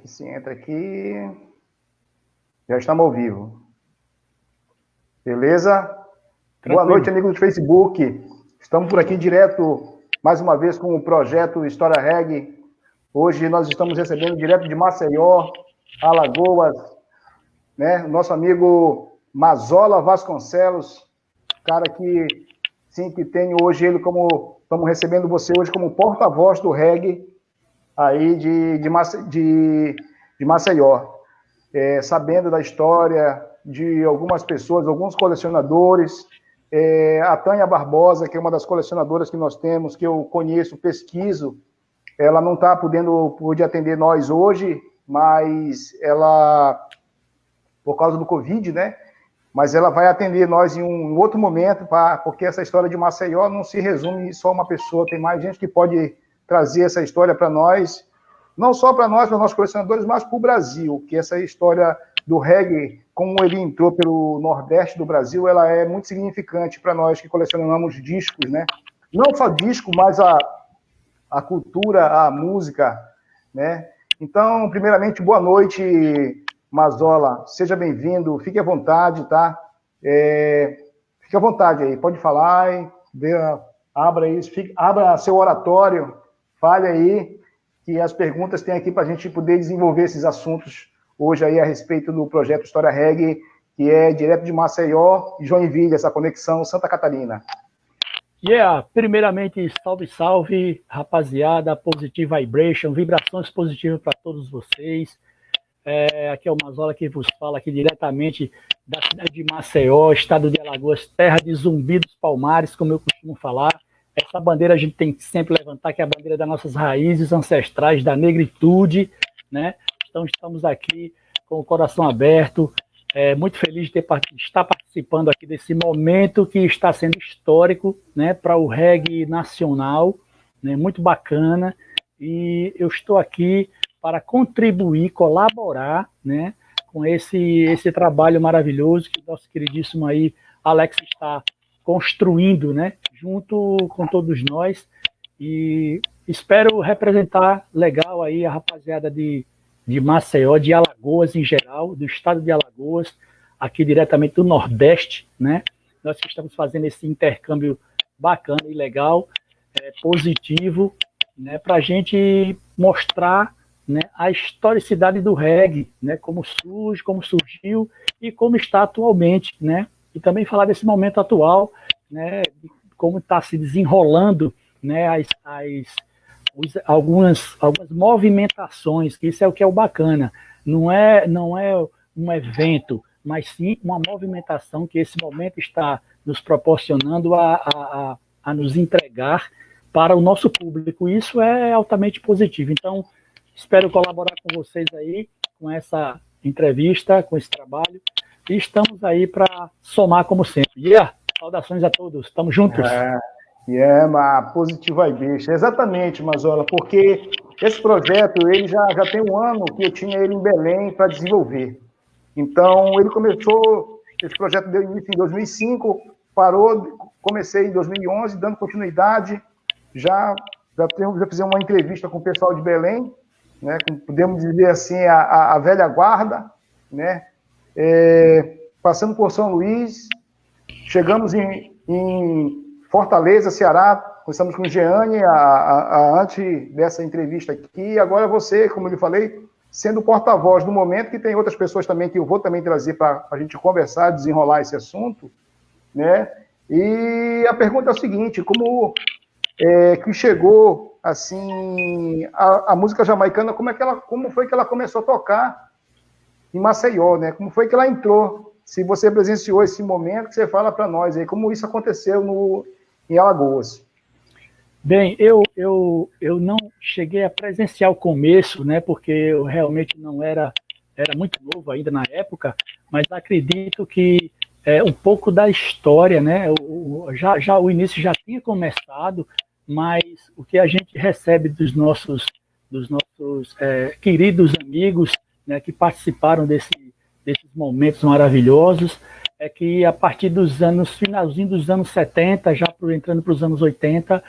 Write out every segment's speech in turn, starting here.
ver se entra aqui. Já estamos ao vivo. Beleza? Tranquilo. Boa noite, amigos do Facebook. Estamos por aqui direto, mais uma vez, com o projeto História Reggae. Hoje nós estamos recebendo direto de Maceió, Alagoas, né? Nosso amigo Mazola Vasconcelos, cara que, sim, que tem hoje ele como... Estamos recebendo você hoje como porta-voz do reggae aí de Maceió. Sabendo da história de algumas pessoas, alguns colecionadores, a Tânia Barbosa, que é uma das colecionadoras que nós temos, que eu conheço, pesquiso, ela não está pôde atender nós hoje, mas ela, por causa do Covid, né? Mas ela vai atender nós em um outro momento, porque essa história de Maceió não se resume só a uma pessoa, tem mais gente que pode trazer essa história para nós, não só para nós, para os nossos colecionadores, mas para o Brasil, que essa história do reggae, como ele entrou pelo Nordeste do Brasil, ela é muito significante para nós que colecionamos discos, né? Não só disco, mas a cultura, a música, né? Então, primeiramente, boa noite, Mazola, seja bem-vindo, fique à vontade, tá? Fique à vontade aí, pode falar, abra isso, abra seu oratório, fale aí, que as perguntas tem aqui para a gente poder desenvolver esses assuntos hoje aí a respeito do projeto História Reggae, que é direto de Maceió e Joinville, essa conexão Santa Catarina. Primeiramente, salve, salve, rapaziada, Positive Vibration, vibrações positivas para todos vocês. Aqui é o Mazola que vos fala aqui diretamente da cidade de Maceió, estado de Alagoas, terra de Zumbi dos Palmares, como eu costumo falar. Essa bandeira a gente tem que sempre levantar, que é a bandeira das nossas raízes ancestrais, da negritude, né? Então estamos aqui com o coração aberto, muito feliz de estar participando aqui desse momento que está sendo histórico, né, para o reggae nacional, né, muito bacana, e eu estou aqui para contribuir, colaborar, né, com esse trabalho maravilhoso que o nosso queridíssimo aí Alex está construindo, né, junto com todos nós, e espero representar legal aí a rapaziada de Maceió, de Alagoas em geral, do estado de Alagoas, aqui diretamente do Nordeste, né? Nós estamos fazendo esse intercâmbio bacana e legal, positivo, né, para a gente mostrar, né, a historicidade do reggae, né, como surge, como surgiu e como está atualmente, né? E também falar desse momento atual, né, de como está se desenrolando, né, algumas movimentações, que isso é o que é o bacana. Não é um evento, mas sim uma movimentação que esse momento está nos proporcionando a nos entregar para o nosso público. Isso é altamente positivo. Então, espero colaborar com vocês aí, com essa entrevista, com esse trabalho, e estamos aí para somar como sempre. Saudações a todos, estamos juntos. Positive Vibration, exatamente, Mazola, porque esse projeto, ele já tem um ano que eu tinha ele em Belém para desenvolver. Então, ele começou, esse projeto deu início em 2005, parou, comecei em 2011, dando continuidade, já fizemos uma entrevista com o pessoal de Belém, né, podemos dizer assim, a velha guarda, né, passando por São Luís, chegamos em Fortaleza, Ceará, começamos com o Jeane, antes dessa entrevista aqui, e agora você, como eu lhe falei, sendo porta-voz do momento, que tem outras pessoas também que eu vou também trazer para a gente conversar, desenrolar esse assunto, né? E a pergunta é o seguinte, como que chegou, assim, a música jamaicana, como foi que ela começou a tocar em Maceió, né? Como foi que ela entrou? Se você presenciou esse momento, que você fala para nós aí, como isso aconteceu em Alagoas. Bem, eu não cheguei a presenciar o começo, né, porque eu realmente não era muito novo ainda na época, mas acredito que um pouco da história, né, o início já tinha começado, mas o que a gente recebe dos nossos queridos amigos, né, que participaram desses momentos maravilhosos, é que a partir finalzinho dos anos 70, já entrando para os anos 80,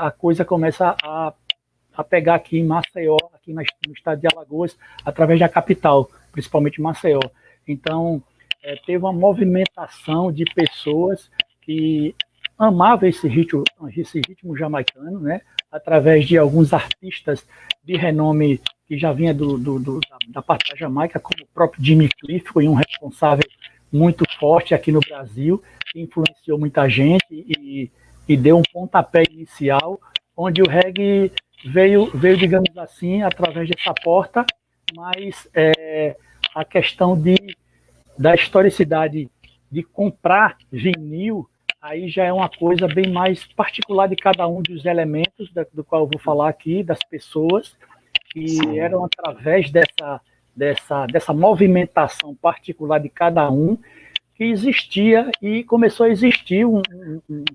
a coisa começa a a pegar aqui em Maceió, aqui no estado de Alagoas, através da capital, principalmente Maceió. Então, teve uma movimentação de pessoas que amavam esse ritmo jamaicano, né? Através de alguns artistas de renome que já vinha da parte da Jamaica, como o próprio Jimmy Cliff, foi um responsável muito forte aqui no Brasil, que influenciou muita gente e deu um pontapé inicial, onde o reggae veio, digamos assim, através dessa porta, mas a questão da historicidade de comprar vinil, aí já é uma coisa bem mais particular de cada um dos elementos do qual eu vou falar aqui, das pessoas, que eram através dessa movimentação particular de cada um, que existia e começou a existir um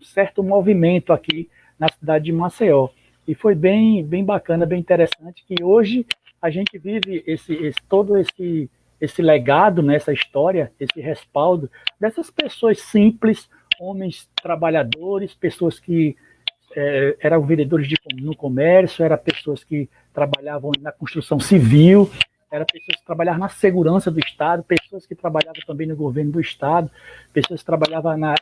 certo movimento aqui na cidade de Maceió. E foi bem bacana, bem interessante, que hoje a gente vive todo esse legado, né, essa história, esse respaldo dessas pessoas simples, homens trabalhadores, pessoas que eram vendedores no comércio, eram pessoas que trabalhavam na construção civil, eram pessoas que trabalhavam na segurança do Estado, pessoas que trabalhavam também no governo do Estado, pessoas que trabalhavam na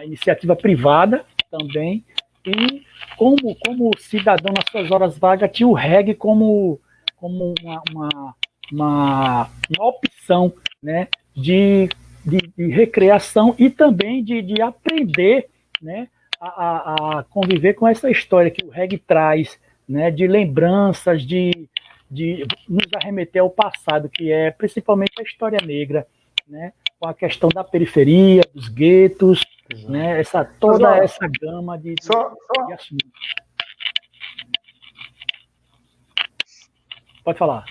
iniciativa privada também, e como cidadão nas suas horas vagas tinha o reggae como uma opção, né, de recreação e também de aprender, né, a conviver com essa história que o reggae traz, né, de lembranças, de nos arremeter ao passado, que é principalmente a história negra, né, com a questão da periferia, dos guetos, né, toda essa gama de assuntos. Pode falar.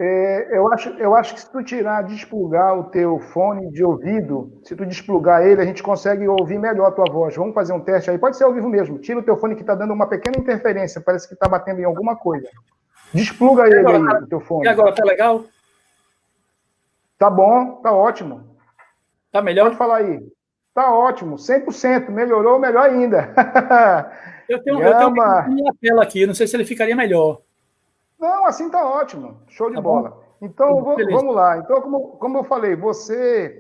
Eu acho que se tu desplugar o teu fone de ouvido, se tu desplugar ele, a gente consegue ouvir melhor a tua voz. Vamos fazer um teste aí. Pode ser ao vivo mesmo. Tira o teu fone que está dando uma pequena interferência. Parece que está batendo em alguma coisa. Despluga ele aí, o teu fone. E agora, tá legal? Tá bom, tá ótimo. Tá melhor? Pode falar aí. Tá ótimo, 100%. Melhorou, melhor ainda. Eu tenho uma tela aqui, não sei se ele ficaria melhor. Não, assim tá ótimo. Show de bola. Bom? Então, vamos lá. Então, como eu falei, você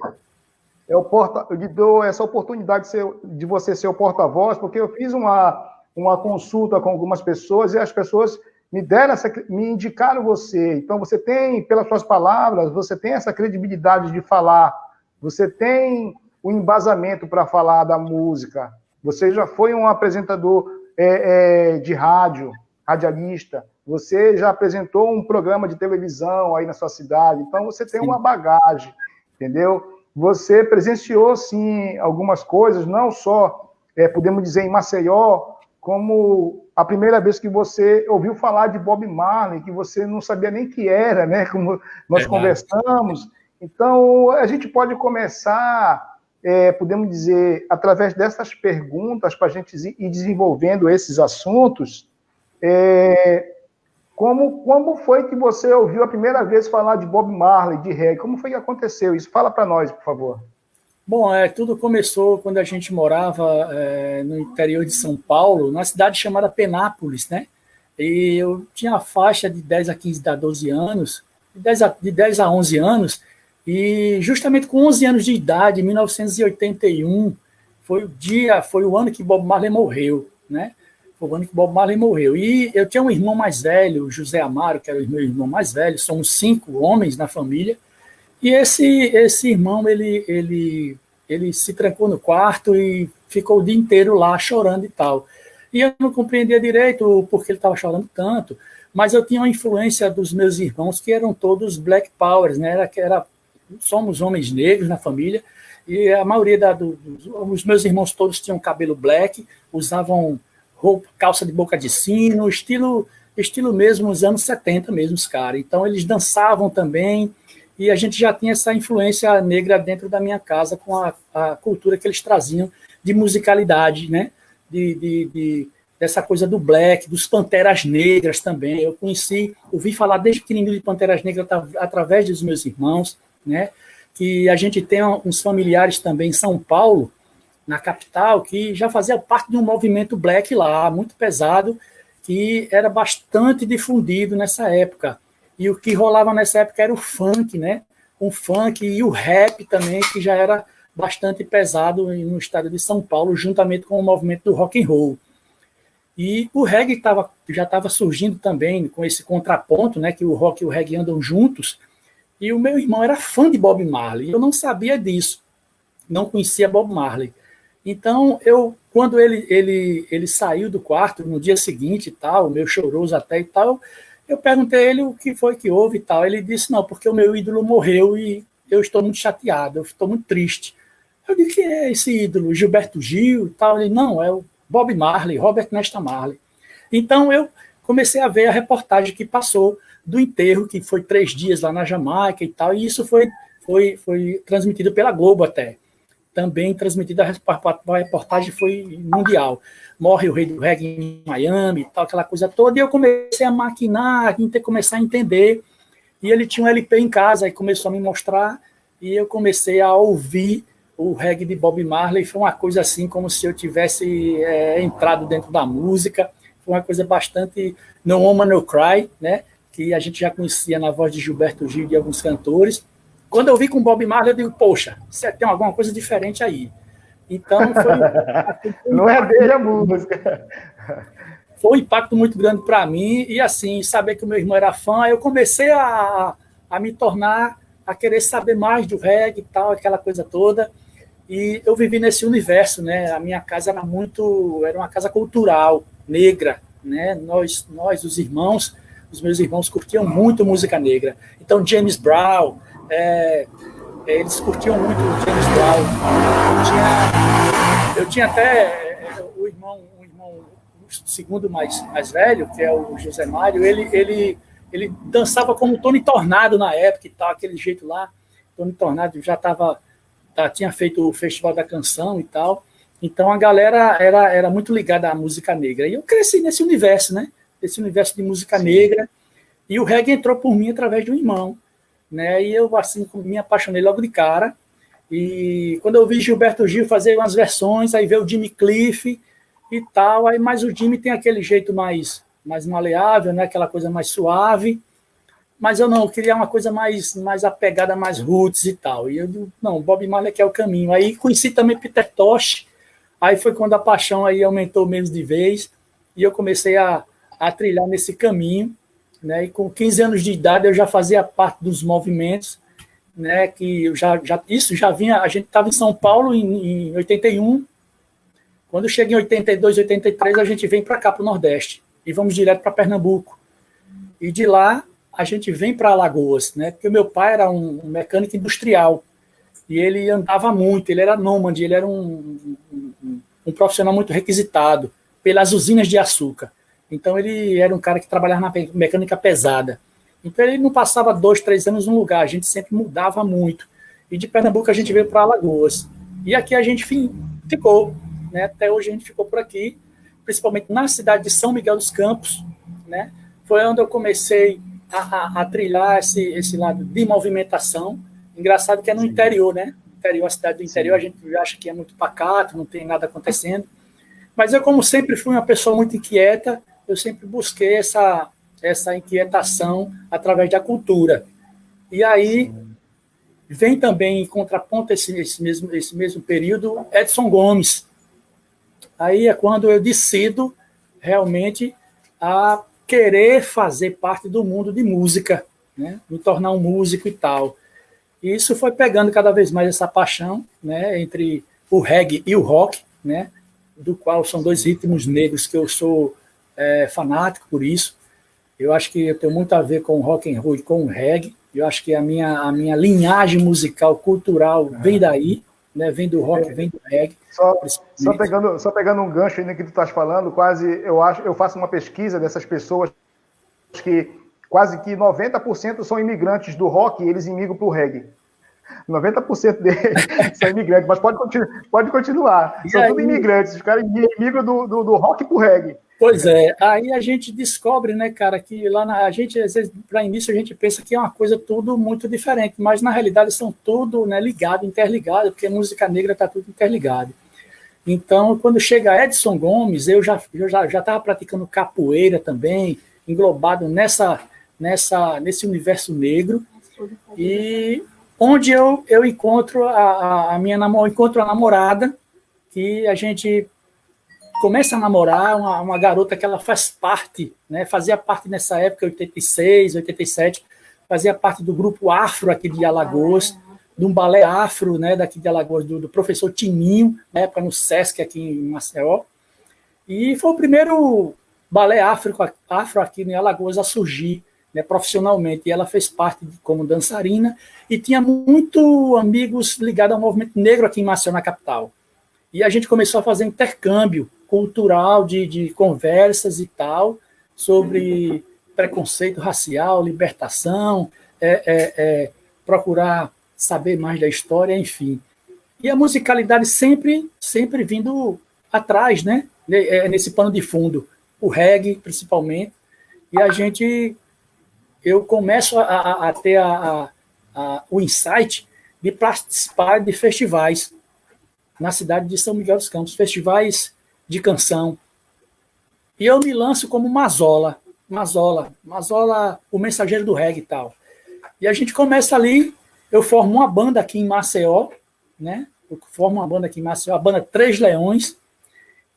eu lhe dou essa oportunidade de você ser o porta-voz, porque eu fiz uma consulta com algumas pessoas e as pessoas me indicaram você. Então, você tem, pelas suas palavras, você tem essa credibilidade de falar, você tem o embasamento para falar da música, você já foi um apresentador de rádio, radialista, você já apresentou um programa de televisão aí na sua cidade, então você tem uma bagagem, entendeu? Você presenciou, sim, algumas coisas, não só, podemos dizer, em Maceió, como a primeira vez que você ouviu falar de Bob Marley, que você não sabia nem que era, né? Como nós conversamos. Então, a gente pode começar, podemos dizer, através dessas perguntas, para a gente ir desenvolvendo esses assuntos. Como foi que você ouviu a primeira vez falar de Bob Marley, de reggae? Como foi que aconteceu isso? Fala para nós, por favor. Bom, tudo começou quando a gente morava no interior de São Paulo, numa cidade chamada Penápolis, né? E eu tinha a faixa de 10 a 15, a 12 anos, de 10 a 11 anos, e justamente com 11 anos de idade, em 1981, foi o ano que Bob Marley morreu, né? Foi o ano que Bob Marley morreu. E eu tinha um irmão mais velho, o José Amaro, que era o meu irmão mais velho, somos 5 homens na família, e esse irmão, ele se trancou no quarto e ficou o dia inteiro lá chorando e tal. E eu não compreendia direito porque ele estava chorando tanto, mas eu tinha uma influência dos meus irmãos, que eram todos Black Powers, né? Somos homens negros na família, e a maioria os meus irmãos todos tinham cabelo black, usavam calça de boca de sino, estilo mesmo, os anos 70 mesmo, os caras. Então, eles dançavam também, e a gente já tinha essa influência negra dentro da minha casa, com a cultura que eles traziam de musicalidade, né? Dessa coisa do black, dos Panteras Negras também. Eu ouvi falar desde pequenininho de Panteras Negras através dos meus irmãos, né? Que a gente tem uns familiares também em São Paulo, na capital, que já fazia parte de um movimento black lá, muito pesado, que era bastante difundido nessa época. E o que rolava nessa época era o funk, né? O funk e o rap também, que já era bastante pesado no estado de São Paulo, juntamente com o movimento do rock and roll. E o reggae já estava surgindo também com esse contraponto, né, que o rock e o reggae andam juntos. E o meu irmão era fã de Bob Marley. Eu não sabia disso, não conhecia Bob Marley. Então, quando ele saiu do quarto no dia seguinte e tal, meio choroso até e tal, eu perguntei a ele o que foi que houve e tal. Ele disse, não, porque o meu ídolo morreu e eu estou muito chateado, eu estou muito triste. Eu disse, quem é esse ídolo? Gilberto Gil e tal? Ele, não, é o Bob Marley, Robert Nesta Marley. Então, eu comecei a ver a reportagem que passou do enterro, que foi 3 dias lá na Jamaica e tal, e isso foi transmitido pela Globo até. Também transmitida, a reportagem foi mundial. Morre o rei do reggae em Miami e tal, aquela coisa toda, e eu comecei a maquinar, começar a entender, e ele tinha um LP em casa, e começou a me mostrar, e eu comecei a ouvir o reggae de Bob Marley. Foi uma coisa assim, como se eu tivesse entrado dentro da música, foi uma coisa bastante No Woman No Cry, né, que a gente já conhecia na voz de Gilberto Gil e de alguns cantores. Quando eu vi com Bob Marley, eu digo, poxa, você tem alguma coisa diferente aí. Então, não é dele a música. Foi um impacto muito grande para mim, e assim, saber que o meu irmão era fã, eu comecei a me tornar, a querer saber mais do reggae e tal, aquela coisa toda, e eu vivi nesse universo, né? A minha casa era uma casa cultural, negra, né? Nós os irmãos, os meus irmãos curtiam muito música negra. Então, James Brown, eles curtiam muito James Brown. Eu tinha até o irmão segundo mais velho, que é o José Mário, ele dançava como Tony Tornado na época e tal, aquele jeito lá. Tony Tornado já tinha feito o Festival da Canção e tal. Então a galera era muito ligada à música negra. E eu cresci nesse universo, né? Esse universo de música negra. E o reggae entrou por mim através de um irmão, né? E eu, assim, me apaixonei logo de cara. E quando eu vi Gilberto Gil fazer umas versões, aí veio o Jimmy Cliff e tal, aí, mas o Jimmy tem aquele jeito mais maleável, né? Aquela coisa mais suave. Mas eu queria uma coisa mais apegada, mais roots e tal. E eu digo, não, Bob Marley que é o caminho. Aí conheci também Peter Tosh. Aí foi quando a paixão aí aumentou menos de vez. E eu comecei a trilhar nesse caminho, né? E com 15 anos de idade eu já fazia parte dos movimentos, né? Que eu isso já vinha. A gente estava em São Paulo em 81. Quando chega em 82, 83, a gente vem para cá, para o Nordeste. E vamos direto para Pernambuco. E de lá a gente vem para Alagoas, né? Porque o meu pai era um mecânico industrial. E ele andava muito, ele era nômade, ele era um profissional muito requisitado pelas usinas de açúcar. Então ele era um cara que trabalhava na mecânica pesada. Então ele não passava 2, 3 anos num lugar, a gente sempre mudava muito. E de Pernambuco a gente veio para Alagoas. E aqui a gente ficou, né? Até hoje a gente ficou por aqui, principalmente na cidade de São Miguel dos Campos, né? Foi onde eu comecei a trilhar esse lado de movimentação. Engraçado que é no interior, né? Interior, a cidade do interior, a gente acha que é muito pacato, não tem nada acontecendo. Mas eu, como sempre fui uma pessoa muito inquieta, eu sempre busquei essa inquietação através da cultura. E aí vem também em contraponto esse mesmo período Edson Gomes. Aí é quando eu decido realmente a querer fazer parte do mundo de música, né? Me tornar um músico e tal. E isso foi pegando cada vez mais essa paixão, né, entre o reggae e o rock, né, do qual são 2 ritmos negros que eu sou fanático por isso. Eu acho que eu tenho muito a ver com o rock and roll e com o reggae. Eu acho que a minha linhagem musical, cultural, vem daí, né, vem do rock, vem do reggae. Só pegando um gancho aí no que tu estás falando, eu faço uma pesquisa dessas pessoas que quase que 90% são imigrantes do rock e eles imigram para o reggae. 90% deles são imigrantes, mas pode continuar. São tudo imigrantes, os caras imigram do rock para o reggae. Pois é, aí a gente descobre, né, cara, que a gente, às vezes, para início, a gente pensa que é uma coisa tudo muito diferente, mas na realidade são tudo, né, ligado, interligado, porque música negra está tudo interligado. Então, quando chega Edson Gomes, eu já estava praticando capoeira também, englobado nesse universo negro, e onde eu encontro encontro a namorada, que a gente começa a namorar, uma garota que ela faz parte, né, fazia parte nessa época, 86, 87, fazia parte do grupo afro aqui de Alagoas, de um balé afro, né, daqui de Alagoas, do professor Tininho, na época no Sesc aqui em Maceió, e foi o primeiro balé afro aqui em Alagoas a surgir, né, profissionalmente, e ela fez parte como dançarina, e tinha muito amigos ligados ao movimento negro aqui em Maceió, na capital. E a gente começou a fazer intercâmbio cultural de conversas e tal, sobre preconceito racial, libertação, procurar saber mais da história, enfim. E a musicalidade sempre vindo atrás, né? Nesse pano de fundo, o reggae, principalmente, e eu começo a ter o insight de participar de festivais na cidade de São Miguel dos Campos, festivais de canção. E eu me lanço como Mazola, o mensageiro do reggae e tal. E a gente começa ali, eu formo uma banda aqui em Maceió, né? A banda Três Leões,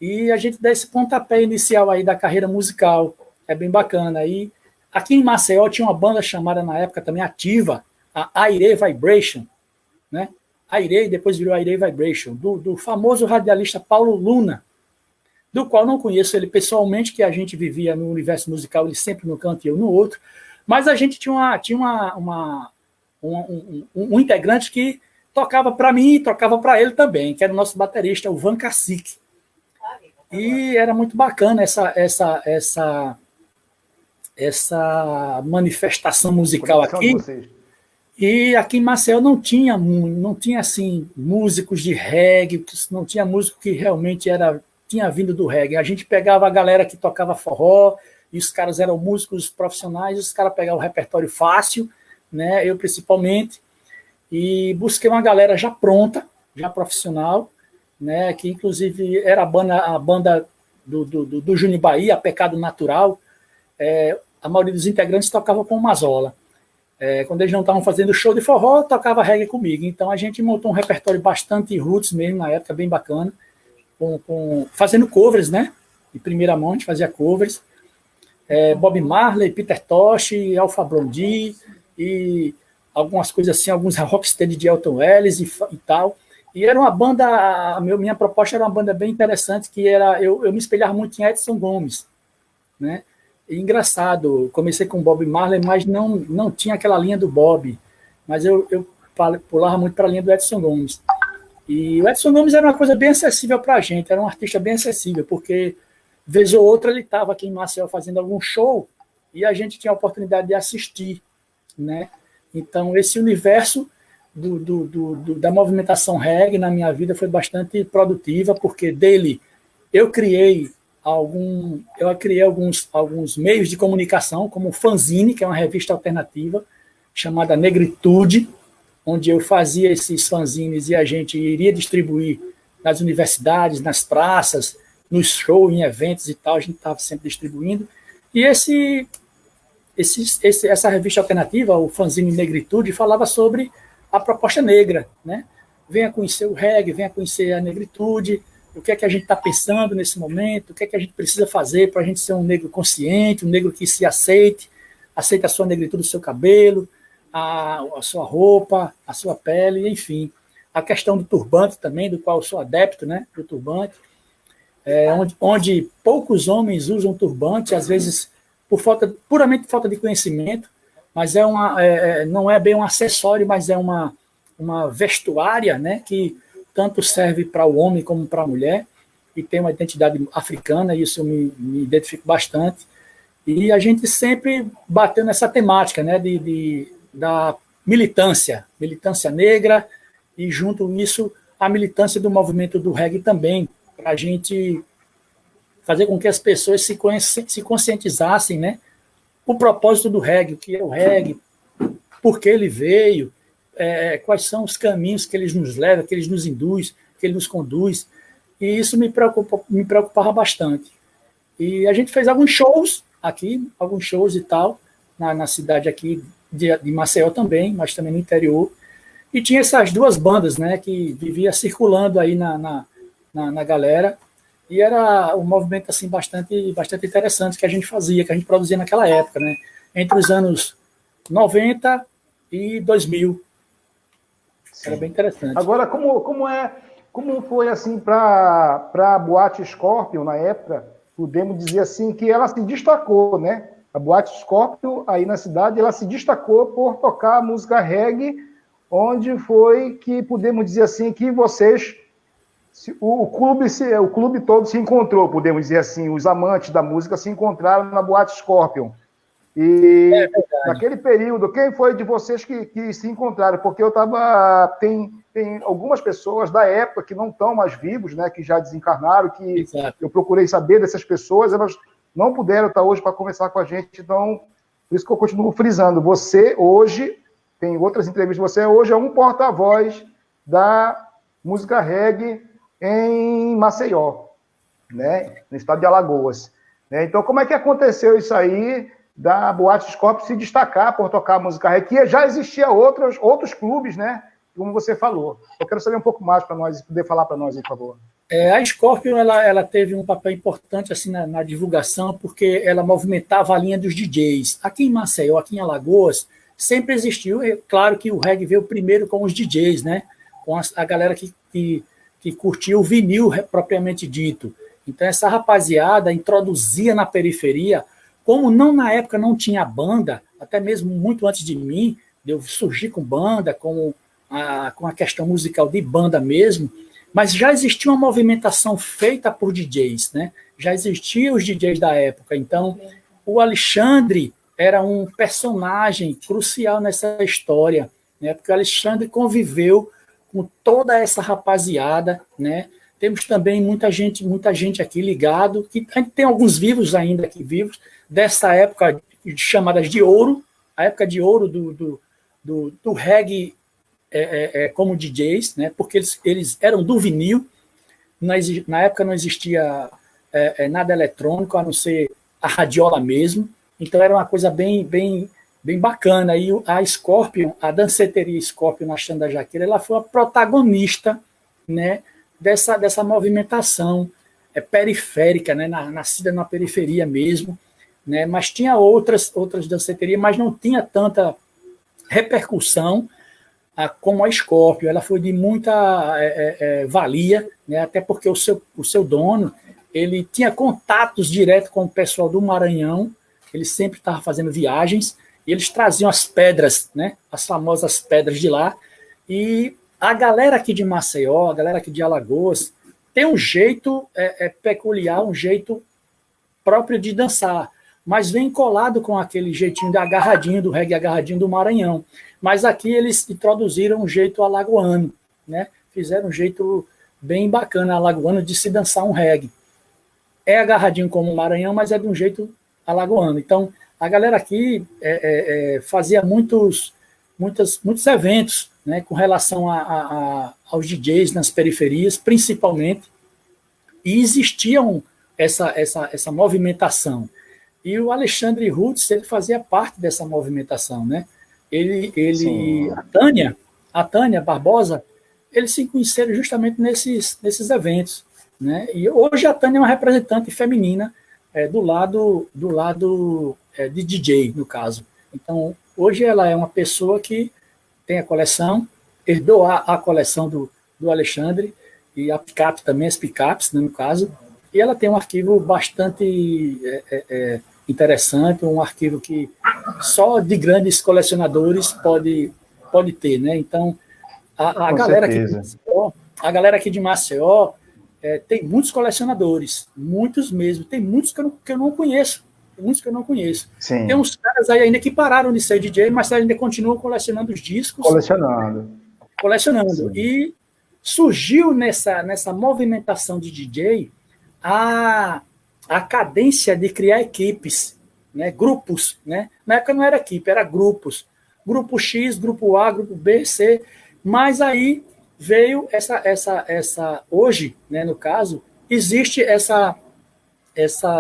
e a gente dá esse pontapé inicial aí da carreira musical. É bem bacana. E aqui em Maceió tinha uma banda chamada, na época, também ativa, a Aire Vibration, né? Aire, depois virou Aire Vibration, do famoso radialista Paulo Luna, do qual não conheço ele pessoalmente, que a gente vivia no universo musical, ele sempre no canto e eu no outro, mas a gente tinha um integrante que tocava para mim e tocava para ele também, que era o nosso baterista, o Van Cacique. E era muito bacana essa manifestação musical aqui. E aqui em Maceió não tinha assim músicos de reggae, não tinha músico que realmente tinha vindo do reggae. A gente pegava a galera que tocava forró, e os caras eram músicos profissionais, os caras pegavam o repertório fácil, né? Eu principalmente, e busquei uma galera já pronta, já profissional, né? Que inclusive era a banda do Júnior Bahia, Pecado Natural. A maioria dos integrantes tocava com Mazola. Quando eles não estavam fazendo show de forró, tocava reggae comigo. Então a gente montou um repertório bastante roots mesmo, na época, bem bacana, fazendo covers, né? De primeira mão, a gente fazia covers. Bob Marley, Peter Tosh, Alpha Blondy, e algumas coisas assim, alguns rocksteady de Elton Ellis e tal. E era uma banda, minha proposta era uma banda bem interessante, que era, eu me espelhava muito em Edson Gomes, né? E engraçado, comecei com Bob Marley, mas não tinha aquela linha do Bob, mas eu pulava muito para a linha do Edson Gomes. E o Edson Gomes era uma coisa bem acessível para a gente, era um artista bem acessível, porque vez ou outra ele estava aqui em Maceió fazendo algum show e a gente tinha a oportunidade de assistir, né? Então esse universo da movimentação reggae na minha vida foi bastante produtiva, porque dele eu criei alguns meios de comunicação, como o Fanzine, que é uma revista alternativa, chamada Negritude, onde eu fazia esses fanzines e a gente iria distribuir nas universidades, nas praças, nos shows, em eventos e tal, a gente estava sempre distribuindo. E essa revista alternativa, o Fanzine Negritude, falava sobre a proposta negra, né? Venha conhecer o reggae, venha conhecer a negritude, o que é que a gente está pensando nesse momento, o que é que a gente precisa fazer para a gente ser um negro consciente, um negro que se aceite a sua negritude, o seu cabelo, a sua roupa, a sua pele, enfim. A questão do turbante também, do qual eu sou adepto, né, do turbante, onde poucos homens usam turbante, às vezes puramente falta de conhecimento, mas não é bem um acessório, mas é uma vestuária, né, que tanto serve para o homem como para a mulher, e tem uma identidade africana, e isso eu me identifico bastante. E a gente sempre bateu nessa temática, né, da militância negra, e junto isso a militância do movimento do reggae também, para a gente fazer com que as pessoas se conscientizassem, né, o propósito do reggae, o que é o reggae, por que ele veio, quais são os caminhos que ele nos leva, que ele nos induz, que ele nos conduz. e isso me preocupava bastante. E a gente fez alguns shows aqui, alguns shows e tal, na cidade aqui de Maceió também, mas também no interior. E tinha essas duas bandas, né, que vivia circulando aí na galera. E era um movimento assim bastante interessante que a gente fazia, que a gente produzia naquela época, né? Entre os anos 90 e 2000. Sim. Era bem interessante. Agora, como foi assim para a Boate Scorpion na época? Podemos dizer assim que ela se destacou, né? A Boate Scorpion aí na cidade, ela se destacou por tocar música reggae, onde foi que podemos dizer assim que vocês o clube todo se encontrou, podemos dizer assim, os amantes da música se encontraram na Boate Scorpion. E naquele período, quem foi de vocês que se encontraram? Porque tem algumas pessoas da época que não estão mais vivos, né, que já desencarnaram, que Exato. Eu procurei saber dessas pessoas, elas não puderam estar hoje para conversar com a gente, então, por isso que eu continuo frisando, você hoje, tem outras entrevistas, você hoje é um porta-voz da música reggae em Maceió, né, no estado de Alagoas. Né? Então, como é que aconteceu isso aí, da Boate Scorpion se destacar por tocar música reggae, que já existia outros clubes, né, como você falou. Eu quero saber um pouco mais para nós, poder falar para nós, por favor. A Scorpion, ela teve um papel importante assim, na divulgação, porque ela movimentava a linha dos DJs. Aqui em Maceió, aqui em Alagoas, sempre existiu, claro que o reggae veio primeiro com os DJs, né, com a galera que curtia o vinil propriamente dito. Então, essa rapaziada introduzia na periferia, como na época não tinha banda, até mesmo muito antes de mim, eu surgi com banda, com a questão musical de banda mesmo, mas já existia uma movimentação feita por DJs, né? Já existiam os DJs da época. Então, o Alexandre era um personagem crucial nessa história, né? Porque o Alexandre conviveu com toda essa rapaziada, né? Temos também muita gente aqui ligado, que a gente tem alguns vivos ainda aqui vivos, dessa época chamadas de ouro, a época de ouro do reggae como DJs, né? Porque eles eram do vinil, na época não existia nada eletrônico, a não ser a radiola mesmo, então era uma coisa bem bacana. E a Scorpion, a danceteria Scorpion na Xanda Jaqueira, ela foi a protagonista, né, dessa movimentação periférica, né, nascida na periferia mesmo, né, mas tinha outras danceterias, mas não tinha tanta repercussão como a Scorpion. Ela foi de muita valia, né, até porque o seu dono, ele tinha contatos direto com o pessoal do Maranhão, ele sempre estava fazendo viagens, e eles traziam as pedras, né, as famosas pedras de lá, e a galera aqui de Maceió, a galera aqui de Alagoas, tem um jeito peculiar, um jeito próprio de dançar, mas vem colado com aquele jeitinho de agarradinho, do reggae agarradinho do Maranhão. Mas aqui eles introduziram um jeito alagoano, né? Fizeram um jeito bem bacana alagoano de se dançar um reggae. É agarradinho como o Maranhão, mas é de um jeito alagoano. Então, a galera aqui fazia muitos eventos, né, com relação aos DJs nas periferias, principalmente, e existiam essa movimentação. E o Alexandre Roots, ele fazia parte dessa movimentação, né? A Tânia Barbosa, eles se conheceram justamente nesses eventos, né? E hoje a Tânia é uma representante feminina do lado de DJ, no caso. Então, hoje ela é uma pessoa que tem a coleção, herdou a coleção do Alexandre, e a picape também, as picapes, né, no caso, e ela tem um arquivo bastante interessante, um arquivo que só de grandes colecionadores pode ter, né? Então, a galera aqui de Maceió tem muitos colecionadores, muitos mesmo, tem muitos que eu não conheço, Sim. Tem uns caras aí ainda que pararam de ser DJ, mas ainda continuam colecionando os discos. Colecionando. Sim. E surgiu nessa movimentação de DJ a cadência de criar equipes, né, grupos, né? Na época não era equipe, era grupos. Grupo X, grupo A, grupo B, C, mas aí veio hoje, né, no caso, existe essa,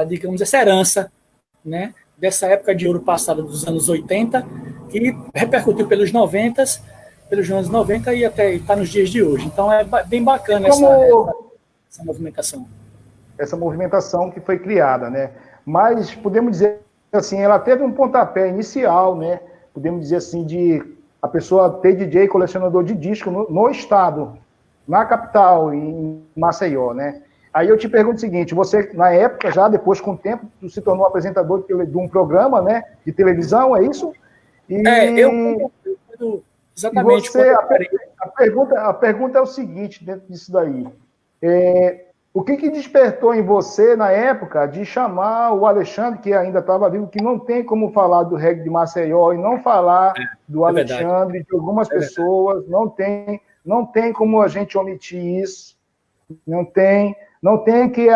digamos, essa herança, né, dessa época de ouro passada dos anos 80, que repercutiu pelos anos 90 e até está nos dias de hoje. Então é bem bacana essa movimentação. Essa movimentação que foi criada, né? Mas podemos dizer assim, ela teve um pontapé inicial, né? Podemos dizer assim, de a pessoa ter DJ colecionador de disco no estado, na capital, em Maceió, né? Aí eu te pergunto o seguinte, você, na época, já depois, com o tempo, se tornou apresentador de um programa, né, de televisão, é isso? Exatamente. Você, a pergunta é o seguinte, dentro disso daí. O que despertou em você, na época, de chamar o Alexandre, que ainda estava vivo, que não tem como falar do reggae de Maceió e não falar do Alexandre, verdade. De algumas pessoas, não tem como a gente omitir isso, não tem que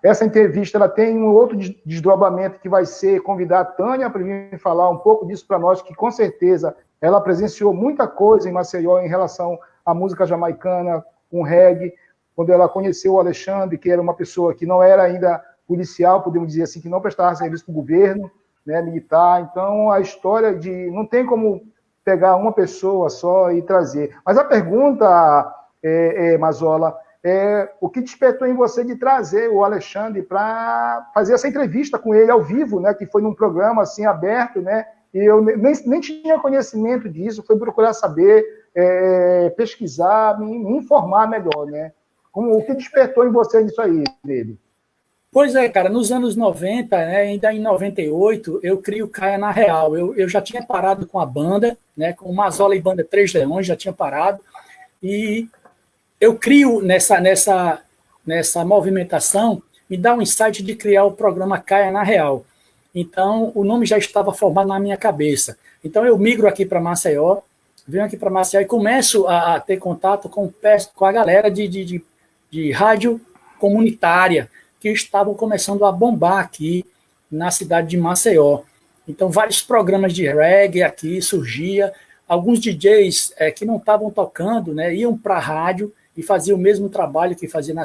essa entrevista ela tem um outro desdobramento que vai ser convidar a Tânia para vir falar um pouco disso para nós, que com certeza ela presenciou muita coisa em Maceió em relação à música jamaicana, com reggae, quando ela conheceu o Alexandre, que era uma pessoa que não era ainda policial, podemos dizer assim, que não prestava serviço para o governo, né, militar. Então, a história de... Não tem como pegar uma pessoa só e trazer. Mas a pergunta, Mazola, o que despertou em você de trazer o Alexandre para fazer essa entrevista com ele ao vivo, né, que foi num programa assim aberto, né, e eu nem tinha conhecimento disso, fui procurar saber, pesquisar, me informar melhor, né? O que despertou em você disso aí, dele? Pois é, cara, nos anos 90, né, ainda em 98, eu crio Caia na Real. Eu já tinha parado com a banda, né, com o Mazola e Banda Três Leões, já tinha parado, e eu crio nessa movimentação, me dá um insight de criar o programa Caia na Real. Então, o nome já estava formado na minha cabeça. Então, eu migro aqui para Maceió, venho aqui para Maceió e começo a ter contato com a galera de rádio comunitária, que estavam começando a bombar aqui na cidade de Maceió. Então, vários programas de reggae aqui surgia, alguns DJs que não estavam tocando, né, iam para a rádio e faziam o mesmo trabalho que faziam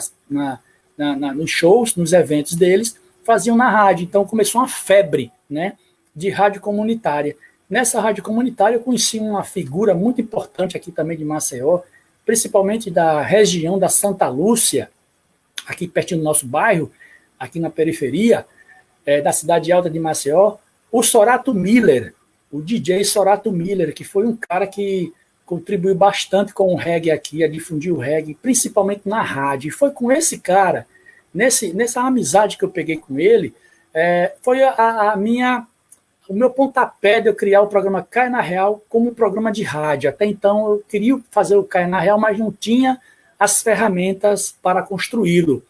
nos shows, nos eventos deles, faziam na rádio. Então, começou uma febre, né, de rádio comunitária. Nessa rádio comunitária, eu conheci uma figura muito importante aqui também de Maceió, principalmente da região da Santa Lúcia, aqui pertinho do nosso bairro, aqui na periferia da cidade alta de Maceió, o Sorato Miller, o DJ Sorato Miller, que foi um cara que contribuiu bastante com o reggae aqui, a difundir o reggae, principalmente na rádio. E foi com esse cara, nessa amizade que eu peguei com ele, foi o meu pontapé de eu criar o programa Caia na Real como um programa de rádio. Até então eu queria fazer o Caia na Real, mas não tinha as ferramentas para construí-lo.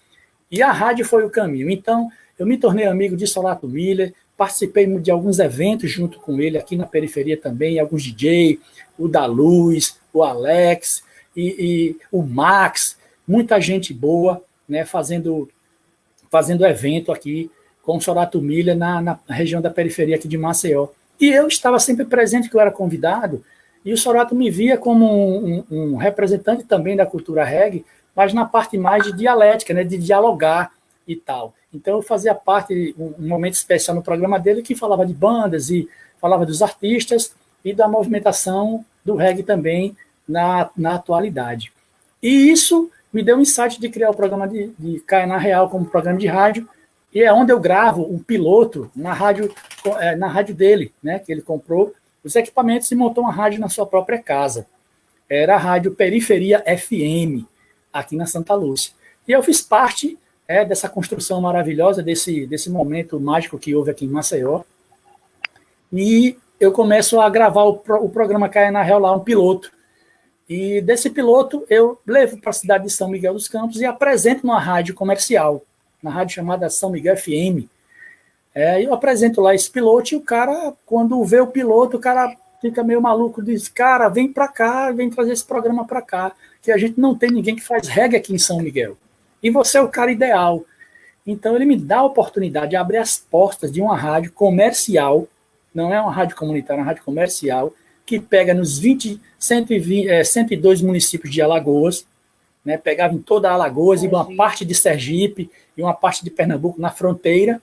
E a rádio foi o caminho. Então eu me tornei amigo de Sorato Miller, participei de alguns eventos junto com ele aqui na periferia também, alguns DJ, o da Luz, o Alex e o Max, muita gente boa, né, fazendo evento aqui com o Sorato Miller na região da periferia aqui de Maceió. E eu estava sempre presente, que eu era convidado, e o Sorato me via como um representante também da cultura reggae, mas na parte mais de dialética, né, de dialogar e tal. Então eu fazia parte, um momento especial no programa dele, que falava de bandas e falava dos artistas e da movimentação do reggae também na atualidade. E isso me deu um insight de criar o programa de Caia na Real como programa de rádio, e é onde eu gravo um piloto na rádio dele, né, que ele comprou os equipamentos e montou uma rádio na sua própria casa. Era a rádio Periferia FM, aqui na Santa Lúcia. E eu fiz parte dessa construção maravilhosa, desse momento mágico que houve aqui em Maceió. E eu começo a gravar o programa Caia na Real lá, um piloto. E desse piloto eu levo para a cidade de São Miguel dos Campos e apresento numa rádio comercial, na rádio chamada São Miguel FM. Eu apresento lá esse piloto e o cara, quando vê o piloto, o cara fica meio maluco, diz, cara, vem para cá, vem trazer esse programa para cá, que a gente não tem ninguém que faz reggae aqui em São Miguel. E você é o cara ideal. Então ele me dá a oportunidade de abrir as portas de uma rádio comercial, não é uma rádio comunitária, é uma rádio comercial, que pega nos 102 municípios de Alagoas, né, pegava em toda a Alagoas, e uma parte de Sergipe, e uma parte de Pernambuco na fronteira,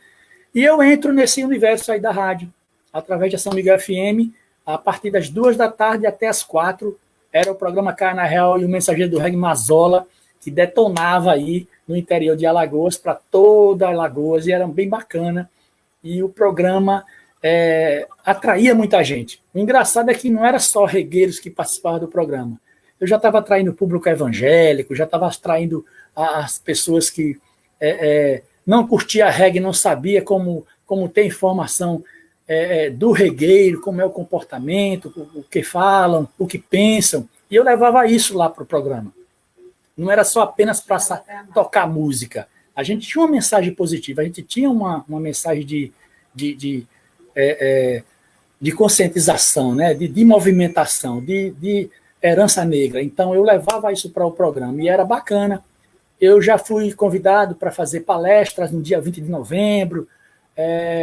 e eu entro nesse universo aí da rádio, através da São Miguel FM, a partir das 2 da tarde até as 4, era o programa Carna Real e o Mensageiro do Reggae Mazola, que detonava aí no interior de Alagoas, para toda Alagoas, e era bem bacana, e o programa atraía muita gente. O engraçado é que não era só regueiros que participavam do programa. Eu já estava atraindo o público evangélico, já estava atraindo as pessoas que não curtia reggae, não sabia como ter informação do regueiro, como é o comportamento, o que falam, o que pensam, e eu levava isso lá para o programa. Não era só apenas para tocar música. A gente tinha uma mensagem positiva, a gente tinha uma mensagem de conscientização, né? de movimentação, de herança negra. Então, eu levava isso para o programa, e era bacana. Eu já fui convidado para fazer palestras no dia 20 de novembro,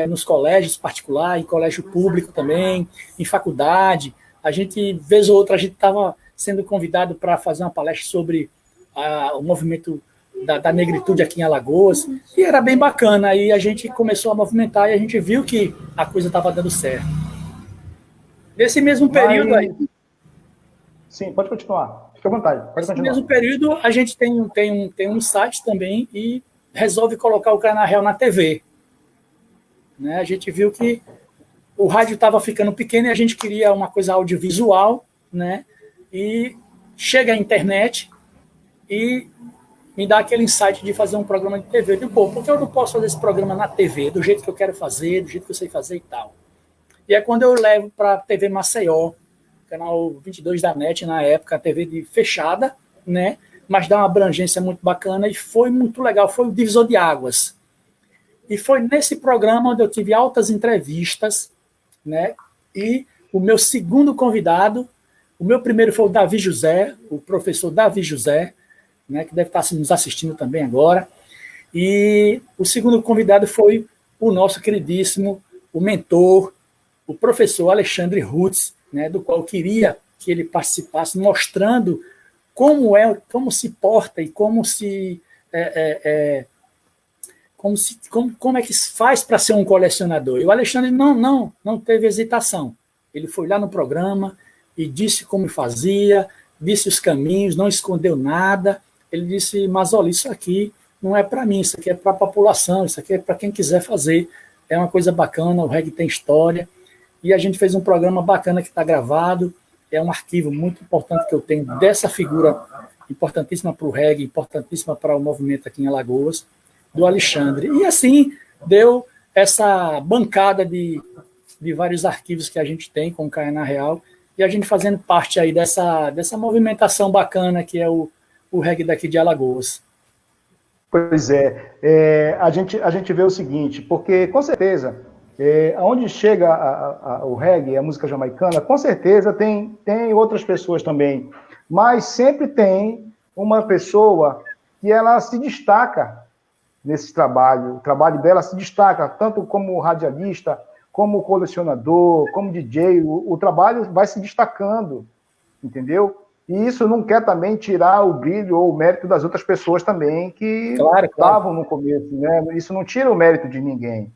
nos colégios particulares, em colégio público também, em faculdade. A gente, vez ou outra, a gente estava sendo convidado para fazer uma palestra sobre o movimento da negritude aqui em Alagoas, e era bem bacana. Aí a gente começou a movimentar e a gente viu que a coisa estava dando certo. Nesse mesmo período aí... Sim, pode continuar. Fique à vontade, pode continuar. Nesse mesmo período, a gente tem um site também e resolve colocar o Carna Real na TV. Né? A gente viu que o rádio estava ficando pequeno e a gente queria uma coisa audiovisual, né? E chega a internet e me dá aquele insight de fazer um programa de TV. Eu digo, pô, por que eu não posso fazer esse programa na TV, do jeito que eu quero fazer, do jeito que eu sei fazer e tal? E é quando eu levo para a TV Maceió, canal 22 da NET, na época, a TV fechada, né? Mas dá uma abrangência muito bacana e foi muito legal, foi o divisor de águas. E foi nesse programa onde eu tive altas entrevistas, né? E o meu segundo convidado, o meu primeiro foi o Davi José, o professor Davi José, né, que deve estar nos assistindo também agora. E o segundo convidado foi o nosso queridíssimo, o mentor, o professor Alexandre Rutz, né, do qual eu queria que ele participasse, mostrando como se porta e como é que se faz para ser um colecionador. E o Alexandre não teve hesitação. Ele foi lá no programa e disse como fazia, disse os caminhos, não escondeu nada. Ele disse, mas olha, isso aqui não é para mim, isso aqui é para a população, isso aqui é para quem quiser fazer. É uma coisa bacana, o reggae tem história. E a gente fez um programa bacana que está gravado, é um arquivo muito importante que eu tenho dessa figura importantíssima para o reggae, importantíssima para o movimento aqui em Alagoas, do Alexandre. E assim deu essa bancada de vários arquivos que a gente tem com o Carna Real, e a gente fazendo parte aí dessa movimentação bacana que é o reggae daqui de Alagoas. Pois a gente vê o seguinte, porque com certeza, aonde chega o reggae, a música jamaicana, com certeza tem outras pessoas também, mas sempre tem uma pessoa que ela se destaca nesse trabalho, o trabalho dela se destaca, tanto como radialista, como colecionador, como DJ, o trabalho vai se destacando, entendeu? E isso não quer também tirar o brilho ou o mérito das outras pessoas também que estavam no começo, né? Isso não tira o mérito de ninguém.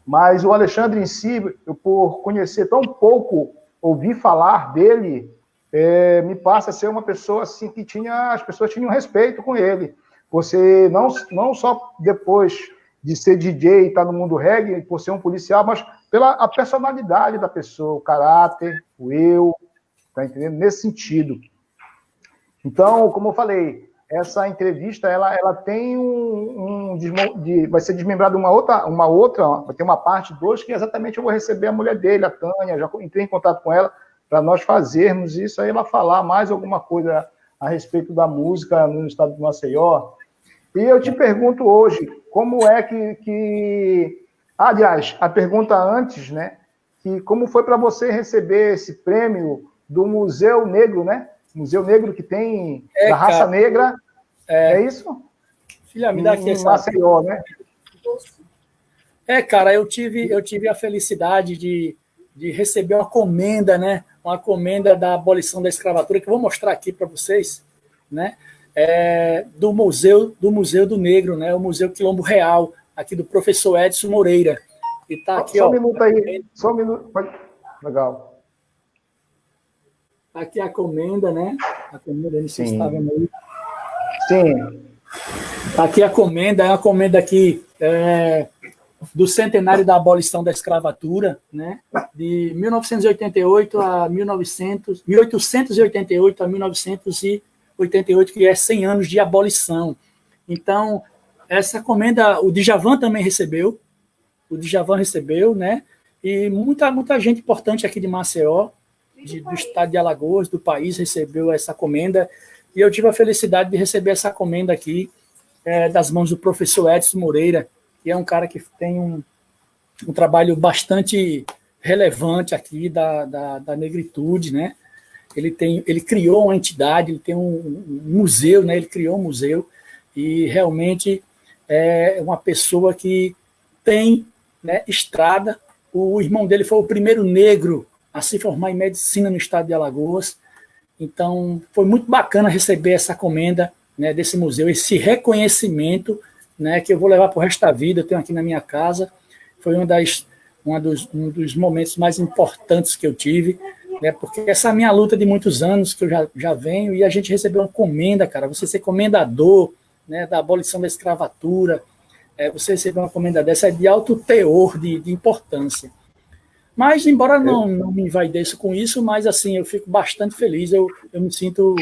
Mas o Alexandre em si, eu, por conhecer tão pouco, ouvir falar dele, me passa a ser uma pessoa assim que as pessoas tinham respeito com ele. Você não só depois de ser DJ e estar no mundo reggae, por ser um policial, mas pela a personalidade da pessoa, o caráter, o eu, tá entendendo? Nesse sentido. Então, como eu falei, essa entrevista ela tem vai ser desmembrada uma outra, vai ter uma parte 2 que exatamente eu vou receber a mulher dele, a Tânia, já entrei em contato com ela para nós fazermos isso, aí ela falar mais alguma coisa a respeito da música no estado de Maceió. E eu te pergunto hoje, como é que... Aliás, a pergunta antes, né? Que como foi para você receber esse prêmio do Museu Negro, né? Museu Negro que tem da raça cara, negra. É isso? Filha, me dá aqui essa... Maceió, né? Cara, eu tive a felicidade de receber uma comenda, né? uma comenda da abolição da escravatura, que eu vou mostrar aqui para vocês, né? Do Museu do Negro, né? O Museu Quilombo Real, aqui do professor Edson Moreira. E tá aqui, só um minuto aí, só um minuto. Legal. Aqui a comenda, né? A comenda, não sei se está vendo aí. Sim. Aqui a comenda, é uma comenda aqui do centenário da abolição da escravatura, né? De 1888 a 1988, que é 100 anos de abolição. Então, essa comenda, o Djavan também recebeu, né? E muita gente importante aqui de Maceió, do estado de Alagoas, do país, recebeu essa comenda, e eu tive a felicidade de receber essa comenda aqui, das mãos do professor Edson Moreira, que é um cara que tem um trabalho bastante relevante aqui da negritude, né? Ele criou uma entidade, ele tem um museu, né? Ele criou um museu, e realmente é uma pessoa que tem, né, estrada. O irmão dele foi o primeiro negro a se formar em medicina no estado de Alagoas. Então, foi muito bacana receber essa comenda, né, desse museu, esse reconhecimento, né, que eu vou levar para o resto da vida. Eu tenho aqui na minha casa. Foi um dos momentos mais importantes que eu tive, né, porque essa é a minha luta de muitos anos, que eu já venho, e a gente recebeu uma comenda, cara. Você ser comendador, né, da abolição da escravatura, você receber uma comenda dessa é de alto teor de importância. Mas, embora não me envaideça com isso, mas assim, eu fico bastante feliz, eu me sinto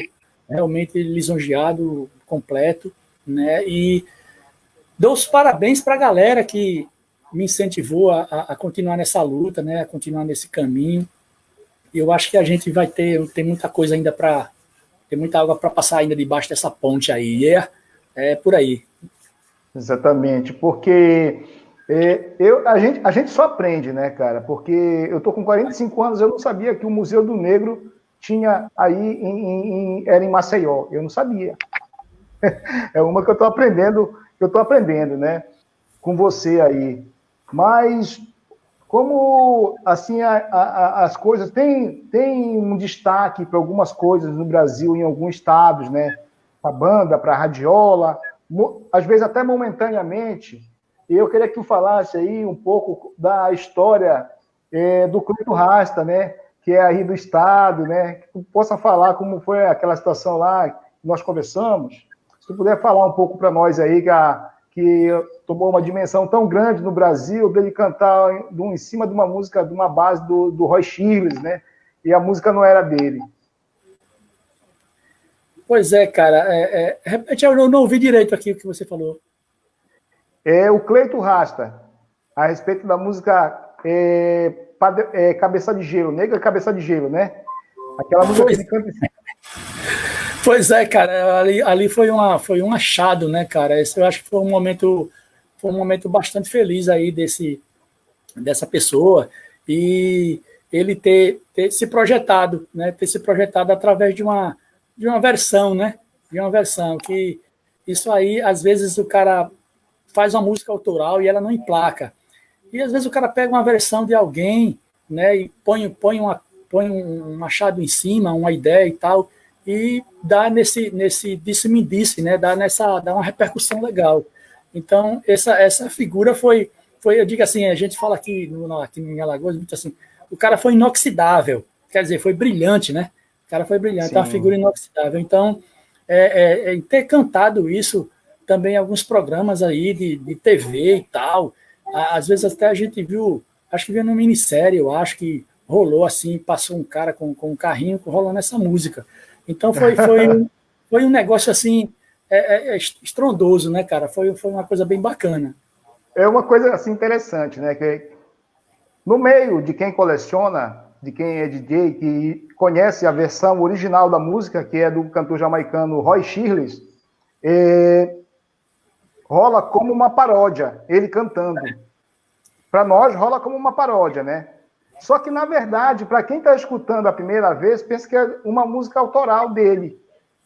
realmente lisonjeado, completo, né? E dou os parabéns para a galera que me incentivou a continuar nessa luta, né? A continuar nesse caminho. E eu acho que a gente vai tem muita coisa ainda tem muita água para passar ainda debaixo dessa ponte aí. E é por aí. Exatamente, porque a gente só aprende, né, cara? Porque eu tô com 45 anos, eu não sabia que o Museu do Negro tinha aí era em Maceió. Eu não sabia. É uma que eu tô aprendendo, né? Com você aí. Mas como assim as coisas tem um destaque para algumas coisas no Brasil, em alguns estados, né? Para banda, para radiola, às vezes até momentaneamente. E eu queria que tu falasse aí um pouco da história do Cleito Rasta, né? Que é aí do estado, né? Que tu possa falar como foi aquela situação lá que nós conversamos. Se tu puder falar um pouco para nós aí, que tomou uma dimensão tão grande no Brasil, dele cantar em cima de uma música, de uma base do Roy Shirley, né? E a música não era dele. Pois é, cara. Repete, eu não ouvi direito aqui o que você falou. O Cleito Rasta, a respeito da música Cabeça de Gelo, Negra Cabeça de Gelo, né? Aquela música que ele canta. Pois é, cara, ali foi um achado, né, cara? Esse eu acho que foi um momento bastante feliz aí dessa pessoa, e ele ter se projetado, né? Ter se projetado através de uma versão, né? De uma versão que isso aí, às vezes o cara faz uma música autoral e ela não emplaca. E às vezes o cara pega uma versão de alguém, né, e põe um machado em cima, uma ideia e tal, e dá nesse disse-me-disse, né, dá uma repercussão legal. Então, essa figura foi, eu digo assim, a gente fala aqui em Alagoas, muito assim, o cara foi inoxidável, quer dizer, foi brilhante, né? O cara foi brilhante, é uma figura inoxidável. Então, ter cantado isso também em alguns programas aí de TV e tal. Às vezes até a gente viu, acho que viu numa minissérie, eu acho que rolou assim, passou um cara com um carrinho rolando essa música. Então foi um negócio assim, estrondoso, né, cara? Foi uma coisa bem bacana. É uma coisa assim interessante, né? Que no meio de quem coleciona, de quem é DJ, que conhece a versão original da música, que é do cantor jamaicano Roy Shirley, rola como uma paródia, ele cantando. Para nós, rola como uma paródia, né? Só que, na verdade, para quem está escutando a primeira vez, pensa que é uma música autoral dele,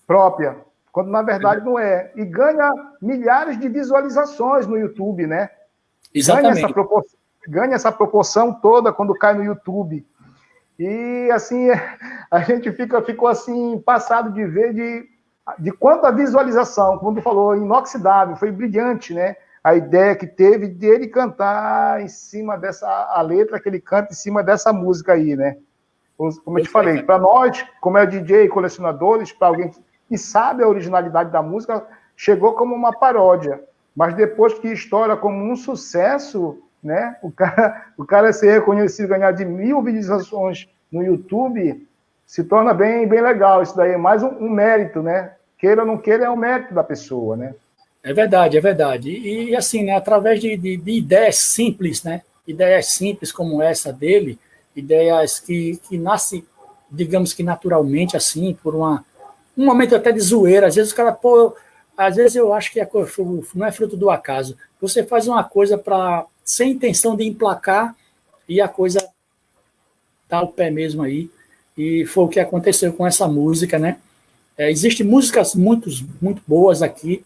própria, quando, na verdade, não é. E ganha milhares de visualizações no YouTube, né? Exatamente. Ganha essa proporção toda quando cai no YouTube. E, assim, a gente ficou, assim, passado de ver de quanta visualização, como tu falou, inoxidável, foi brilhante, né? A ideia que teve dele cantar em cima a letra que ele canta em cima dessa música aí, né? Como eu te falei, para nós, como é DJ e colecionadores, para alguém que sabe a originalidade da música, chegou como uma paródia. Mas depois que estoura como um sucesso, né? O cara ser reconhecido, ganhar de 1000 visualizações no YouTube, se torna bem, bem legal. Isso daí é mais um mérito, né? Queira ou não queira, é um mérito da pessoa, né? É verdade, é verdade. E assim, né, através de ideias simples, né? Ideias simples como essa dele, ideias que nascem, digamos que naturalmente, assim, por um momento até de zoeira. Às vezes o cara, pô, às vezes eu acho que não é fruto do acaso. Você faz uma coisa sem intenção de emplacar e a coisa tá o pé mesmo aí. E foi o que aconteceu com essa música, né? Existem músicas muito boas aqui.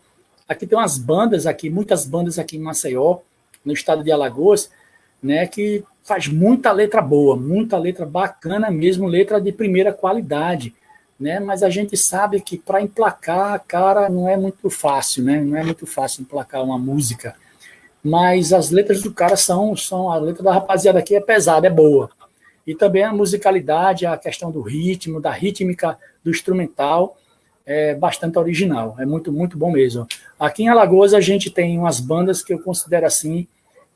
Aqui tem umas bandas aqui, muitas bandas aqui em Maceió, no estado de Alagoas, né, que faz muita letra boa, muita letra bacana mesmo, letra de primeira qualidade, né? Mas a gente sabe que para emplacar, cara, não é muito fácil, né? Não é muito fácil emplacar uma música. Mas as letras do cara são a letra da rapaziada aqui é pesada, é boa. E também a musicalidade, a questão do ritmo, da rítmica, do instrumental, é bastante original, é muito, muito bom mesmo. Aqui em Alagoas a gente tem umas bandas que eu considero assim,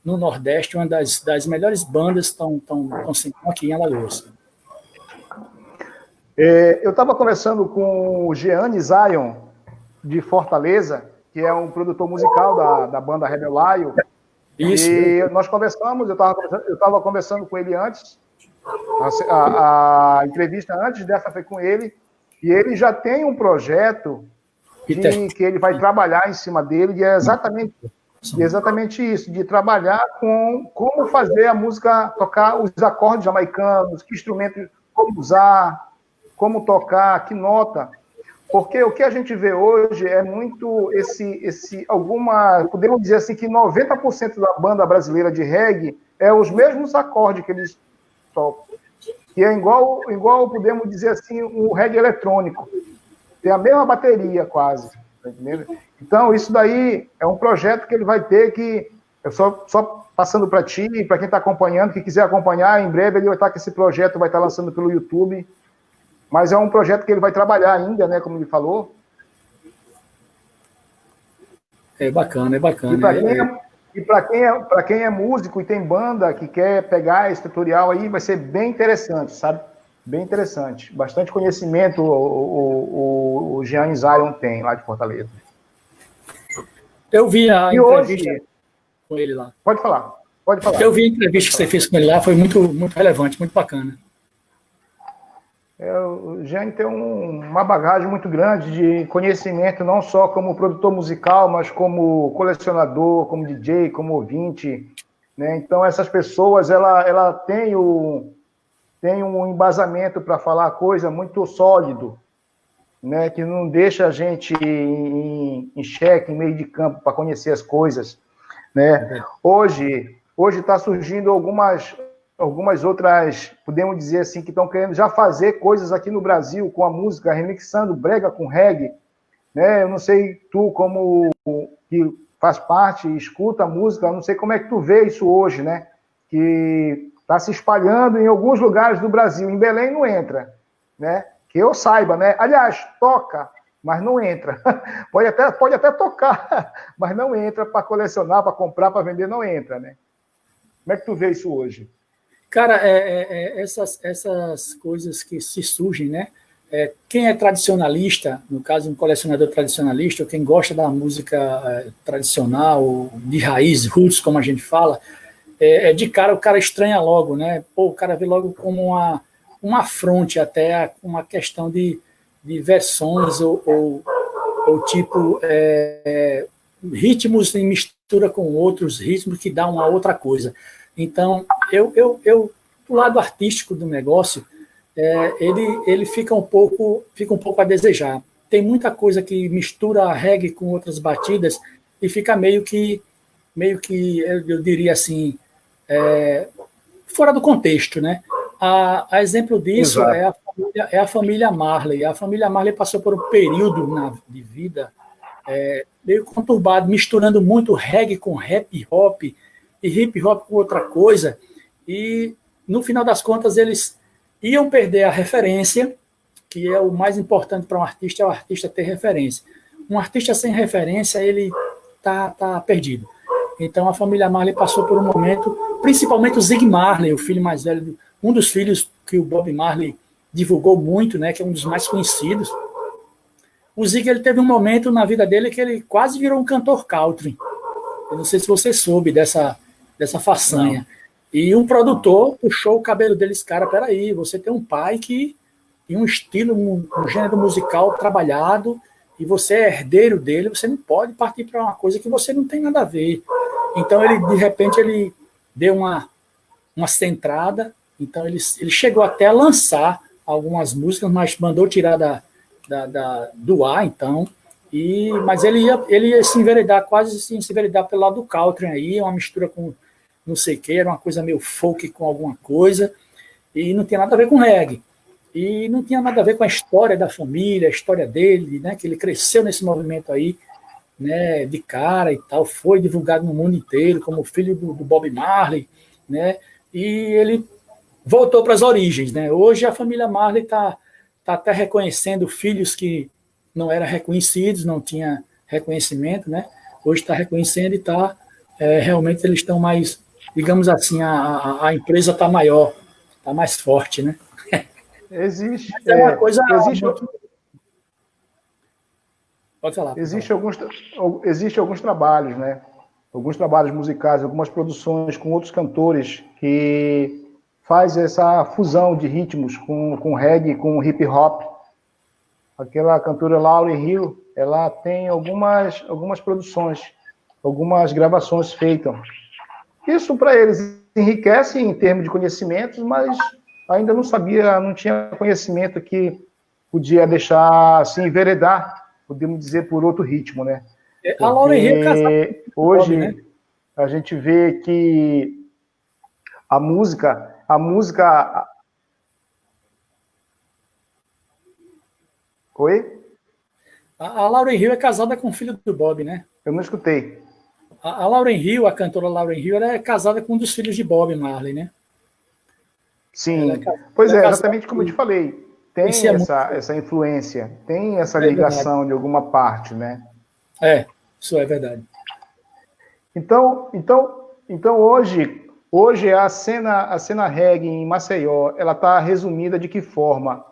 no Nordeste, uma das melhores bandas estão aqui em Alagoas. Eu estava conversando com o Jeane Zion, de Fortaleza, que é um produtor musical da banda Rebelaio. Isso. E nós conversamos, eu estava conversando com ele antes, a entrevista antes dessa foi com ele, e ele já tem um projeto que ele vai trabalhar em cima dele, e é exatamente isso, de trabalhar com como fazer a música, tocar os acordes jamaicanos, que instrumentos, como usar, como tocar, que nota. Porque o que a gente vê hoje é muito podemos dizer assim que 90% da banda brasileira de reggae é os mesmos acordes que eles tocam. Que é igual, podemos dizer assim, o reggae eletrônico. Tem a mesma bateria, quase. Tá entendendo? Então, isso daí é um projeto que ele vai ter que... Eu só passando para ti, para quem está acompanhando, que quiser acompanhar, em breve ele vai estar com esse projeto, vai estar lançando pelo YouTube. Mas é um projeto que ele vai trabalhar ainda, né, como ele falou. É bacana, é bacana. E para quem é músico e tem banda que quer pegar esse tutorial aí, vai ser bem interessante, sabe? Bem interessante. Bastante conhecimento o Jeane Zion tem lá de Fortaleza. Eu vi a entrevista com ele lá. Pode falar. Eu vi a entrevista que você fez com ele lá, foi muito, muito relevante, muito bacana. O Jeane tem uma bagagem muito grande de conhecimento, não só como produtor musical, mas como colecionador, como DJ, como ouvinte, né? Então, essas pessoas, ela tem um embasamento para falar coisa muito sólido, né? Que não deixa a gente em xeque, em meio de campo, para conhecer as coisas, né? Hoje está surgindo algumas outras, podemos dizer assim, que estão querendo já fazer coisas aqui no Brasil com a música, remixando brega com reggae, né? Eu não sei, tu como que faz parte, escuta a música, eu não sei como é que tu vê isso hoje, né? Que está se espalhando em alguns lugares do Brasil. Em Belém não entra, né? Que eu saiba, né? Aliás, toca, mas não entra. Pode até tocar, mas não entra para colecionar, para comprar, para vender, não entra, né? Como é que tu vê isso hoje? Cara, essas coisas que se surgem, né? Quem é tradicionalista, no caso um colecionador tradicionalista, ou quem gosta da música tradicional, de raiz, roots, como a gente fala, de cara o cara estranha logo, né? Pô, o cara vê logo como uma afronte até uma questão de versões ou tipo ritmos em mistura com outros ritmos que dá uma outra coisa. Então, do lado artístico do negócio, ele fica um pouco a desejar. Tem muita coisa que mistura reggae com outras batidas e fica meio que eu diria assim, fora do contexto, né? A exemplo disso Exato. é a família Marley. A família Marley passou por um período de vida meio conturbado, misturando muito reggae com rap hop e hip hop com outra coisa. E, no final das contas, eles iam perder a referência, que é o mais importante para um artista, é o artista ter referência. Um artista sem referência, ele tá perdido. Então, a família Marley passou por um momento, principalmente o Zig Marley, o filho mais velho, um dos filhos que o Bob Marley divulgou muito, né, que é um dos mais conhecidos. O Zig, ele teve um momento na vida dele que ele quase virou um cantor country. Eu não sei se você soube dessa façanha. Não. E um produtor puxou o cabelo dele, esse cara, peraí, você tem um pai que tem um estilo, um gênero musical trabalhado, e você é herdeiro dele, você não pode partir para uma coisa que você não tem nada a ver. Então, ele, de repente, ele deu uma centrada, então ele chegou até a lançar algumas músicas, mas mandou tirar do ar, então, mas ele ia se enveredar, quase se enveredar pelo lado do country aí, uma mistura com não sei o que, era uma coisa meio folk com alguma coisa, e não tinha nada a ver com reggae. E não tinha nada a ver com a história da família, a história dele, né, que ele cresceu nesse movimento aí, né, de cara e tal, foi divulgado no mundo inteiro como filho do Bob Marley, né, e ele voltou para as origens, né. Hoje a família Marley está até reconhecendo filhos que não eram reconhecidos, não tinha reconhecimento, né, hoje está reconhecendo e realmente eles estão mais, digamos assim, a empresa está maior, está mais forte, né. Existe. Mas é uma coisa existe, muito... Pode falar. Existe alguns trabalhos, né? Alguns trabalhos musicais, algumas produções com outros cantores que faz essa fusão de ritmos com reggae, com hip hop. Aquela cantora Lauryn Hill, ela tem algumas produções, algumas gravações feitas. Isso para eles enriquece em termos de conhecimentos, mas ainda não tinha conhecimento que podia deixar assim enveredar, podemos dizer, por outro ritmo, né? A Lauryn Hill é casada com hoje, né? A gente vê que a música... Oi? A Lauryn Hill é casada com o filho do Bob, né? Eu não escutei. A Lauryn Hill, a cantora Lauryn Hill, ela é casada com um dos filhos de Bob Marley, né? Sim, pois é, exatamente como eu te falei. Tem essa influência, tem essa ligação de alguma parte, né? Isso é verdade. Então hoje a cena reggae em Maceió, ela está resumida de que forma?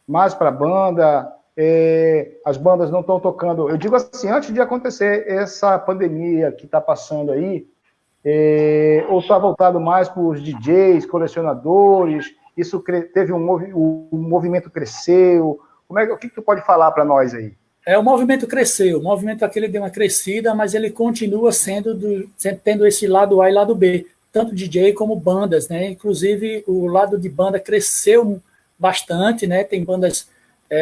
Mais para banda, as bandas não estão tocando. Eu digo assim, antes de acontecer essa pandemia que está passando aí, ou está voltado mais para os DJs, colecionadores, isso teve o movimento cresceu, o que tu pode falar para nós aí? O movimento cresceu, o movimento aquele deu uma crescida, mas ele continua tendo esse lado A e lado B, tanto DJ como bandas, né? Inclusive o lado de banda cresceu bastante, né? Tem bandas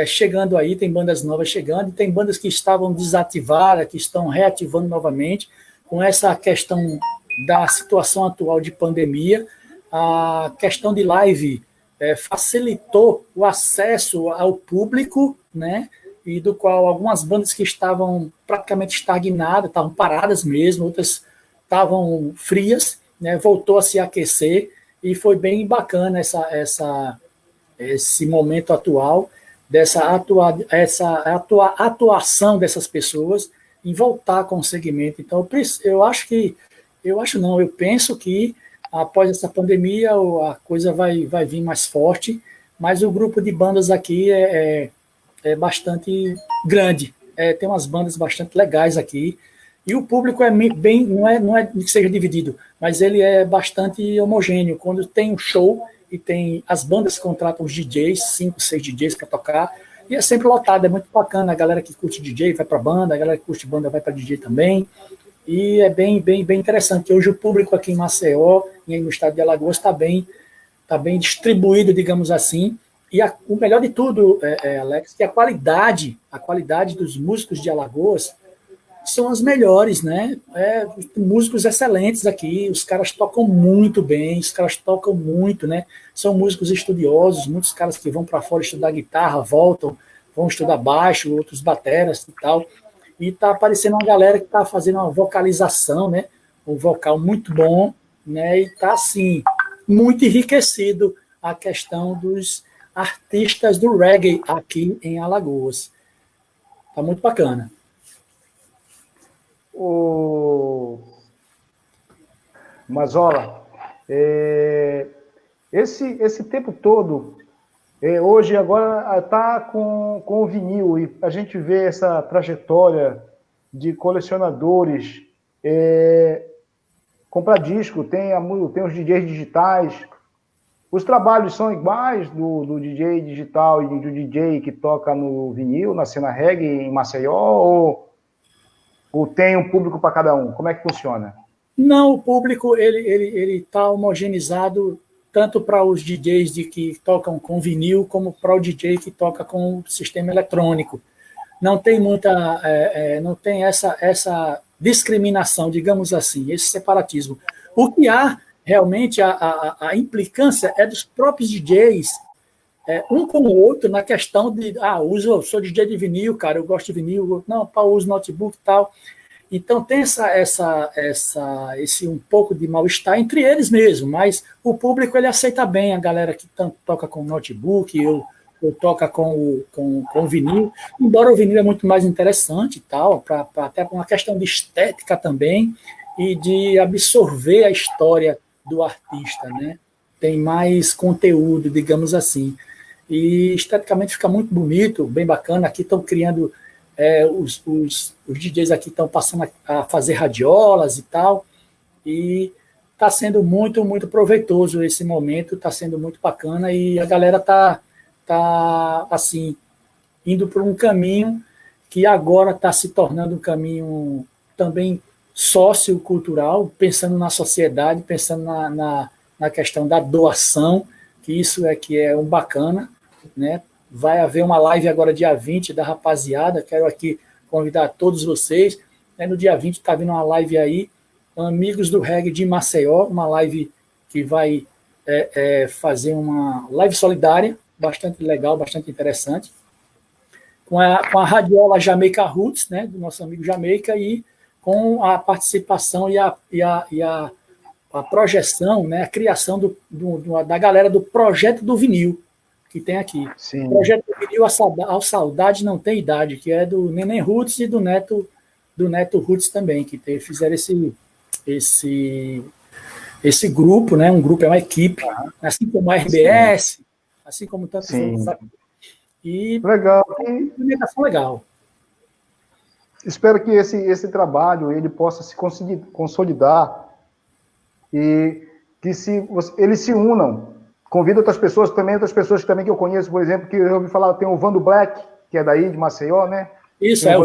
chegando aí, tem bandas novas chegando, tem bandas que estavam desativadas, que estão reativando novamente, com essa questão da situação atual de pandemia. A questão de live facilitou o acesso ao público, né? E do qual algumas bandas que estavam praticamente estagnadas, estavam paradas mesmo, outras estavam frias, né? Voltou a se aquecer e foi bem bacana esse momento atual, atuação dessas pessoas em voltar com o segmento. Então, eu penso que após essa pandemia a coisa vai vir mais forte, mas o grupo de bandas aqui é bastante grande, tem umas bandas bastante legais aqui, e o público não é que seja dividido, mas ele é bastante homogêneo. Quando tem um show e tem as bandas que contratam os DJs, 5, 6 DJs para tocar, e é sempre lotado, é muito bacana. A galera que curte DJ vai para banda, a galera que curte banda vai para DJ também, e é bem interessante. Hoje o público aqui em Maceió e no estado de Alagoas está bem distribuído, digamos assim. E o melhor de tudo, Alex, que a qualidade dos músicos de Alagoas são as melhores, né? Músicos excelentes aqui, os caras tocam muito bem, os caras tocam muito, né? São músicos estudiosos, muitos caras que vão para fora estudar guitarra, voltam, vão estudar baixo, outros bateras e tal. E tá aparecendo uma galera que tá fazendo uma vocalização, né? Um vocal muito bom, né? E tá, assim, muito enriquecido a questão dos artistas do reggae aqui em Alagoas. Tá muito bacana. O Mazola, esse tempo todo, hoje agora está com o vinil, e a gente vê essa trajetória de colecionadores, comprar disco, tem os DJs digitais, os trabalhos são iguais do DJ digital e do DJ que toca no vinil, na cena reggae em Maceió, ou tem um público para cada um? Como é que funciona? Não, o público ele tá homogeneizado tanto para os DJs que tocam com vinil, como para o DJ que toca com sistema eletrônico. Não tem muita, não tem essa discriminação, digamos assim, esse separatismo. O que há realmente a implicância é dos próprios DJs, um com o outro, na questão de, sou DJ de vinil, cara, eu gosto de vinil, não, uso notebook e tal. Então tem esse um pouco de mal-estar entre eles mesmo, mas o público ele aceita bem a galera que tanto toca com notebook, ou toca com o vinil, embora o vinil é muito mais interessante e tal, até por uma questão de estética também, e de absorver a história do artista, né? Tem mais conteúdo, digamos assim. E esteticamente fica muito bonito, bem bacana. Aqui estão criando, os DJs aqui estão passando a fazer radiolas e tal, e está sendo muito, muito proveitoso esse momento, está sendo muito bacana, e a galera está assim, indo por um caminho que agora está se tornando um caminho também sociocultural, pensando na sociedade, pensando na questão da doação, que isso que é um bacana, né? Vai haver uma live agora dia 20 da rapaziada, quero aqui convidar todos vocês, no dia 20 está vindo uma live aí, Amigos do Reggae de Maceió, uma live que vai fazer uma live solidária, bastante legal, bastante interessante, com a radiola Jamaica Roots, né, do nosso amigo Jamaica, e com a participação e a projeção, né, a criação da galera do Projeto do Vinil, que tem aqui. Sim. O Projeto do Vinil, a Saudade Não Tem Idade, que é do Neném Roots e do Neto Roots também, que fizeram esse grupo, né, um grupo, é uma equipe, assim como a RBS, sim, assim como tantos outros. E legal. Uma comunicação legal. Espero que esse trabalho ele possa se consolidar e que eles se unam. Convido outras pessoas também que eu conheço, por exemplo, que eu ouvi falar, tem o Vando Black, que é daí de Maceió, né? Isso, o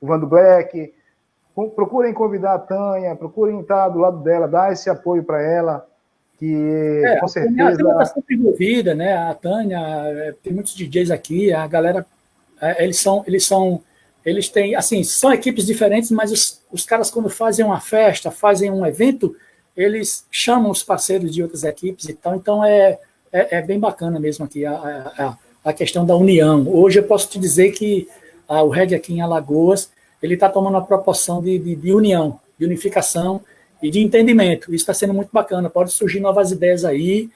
Vando Black. Procurem convidar a Tânia, procurem estar do lado dela, dar esse apoio para ela, que com certeza... A Tânia está sempre envolvida, né? A Tânia, tem muitos DJs aqui, a galera, eles têm, assim, são equipes diferentes, mas os caras, quando fazem uma festa, fazem um evento, eles chamam os parceiros de outras equipes e tal, então é bem bacana mesmo aqui a questão da união. Hoje eu posso te dizer que o reggae aqui em Alagoas, ele está tomando uma proporção de união, de unificação e de entendimento. Isso está sendo muito bacana. Pode surgir novas ideias aí,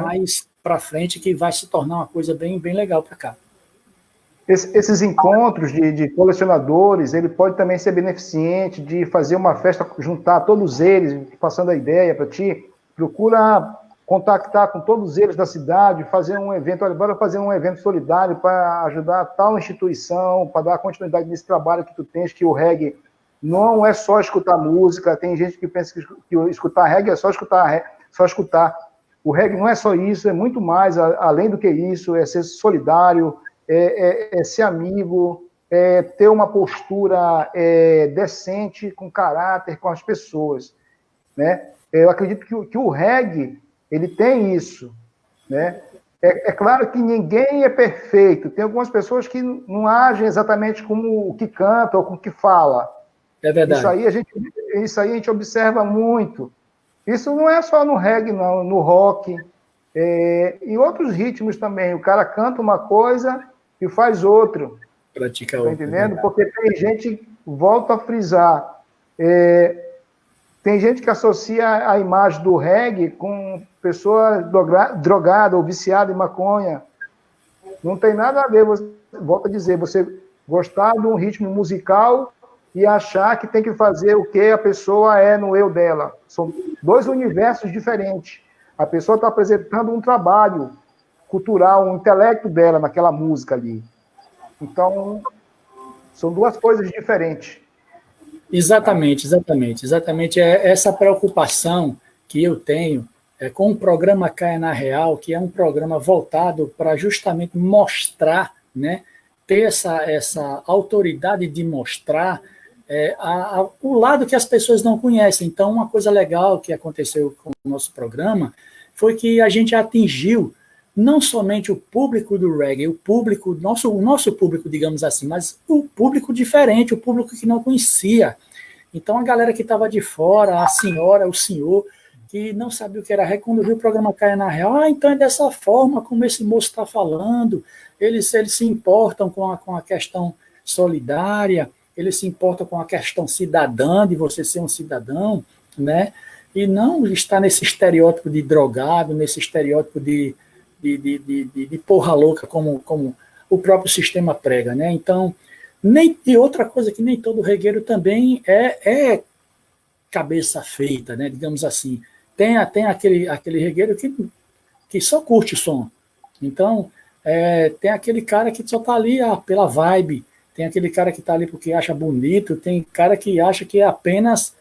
mais para frente, que vai se tornar uma coisa bem, bem legal para cá. Esses encontros de colecionadores, ele pode também ser beneficente de fazer uma festa, juntar todos eles, passando a ideia para ti. Procura contactar com todos eles da cidade, fazer um evento, olha, bora fazer um evento solidário para ajudar tal instituição, para dar continuidade nesse trabalho que tu tens, que o reggae não é só escutar música, tem gente que pensa que escutar reggae é só escutar. O reggae não é só isso, é muito mais, além do que isso, é ser solidário, é ser amigo, é ter uma postura decente, com caráter, com as pessoas, né? Eu acredito que o reggae, ele tem isso, né? É claro que ninguém é perfeito. Tem algumas pessoas que não agem exatamente como o que canta ou como o que fala. É verdade. Isso aí a gente observa muito. Isso não é só no reggae, não, no rock, em outros ritmos também. O cara canta uma coisa e faz outra. Pratica Está outra, entendendo? Porque tem gente, volta a frisar, tem gente que associa a imagem do reggae com pessoa drogada ou viciada em maconha. Não tem nada a ver, volto a dizer, você gostar de um ritmo musical e achar que tem que fazer o que a pessoa é no eu dela. São dois universos diferentes. A pessoa está apresentando um trabalho cultural, um intelecto dela naquela música ali. Então, são duas coisas diferentes. Exatamente. É essa preocupação que eu tenho com o programa Caia na Real, que é um programa voltado para justamente mostrar, né, ter essa autoridade de mostrar o lado que as pessoas não conhecem. Então, uma coisa legal que aconteceu com o nosso programa foi que a gente atingiu não somente o público do reggae, o nosso público, digamos assim, mas o público diferente, o público que não conhecia. Então, a galera que estava de fora, a senhora, o senhor, que não sabia o que era reggae, quando viu o programa Caia na Real, então é dessa forma como esse moço está falando, eles se importam com a questão solidária, eles se importam com a questão cidadã, de você ser um cidadão, né? E não estar nesse estereótipo de drogado, nesse estereótipo de porra louca, como o próprio sistema prega, né? Então, e outra coisa que nem todo regueiro também é cabeça feita, né? Digamos assim. Tem aquele regueiro que só curte o som. Então, tem aquele cara que só tá ali pela vibe, tem aquele cara que tá ali porque acha bonito, tem cara que acha que é apenas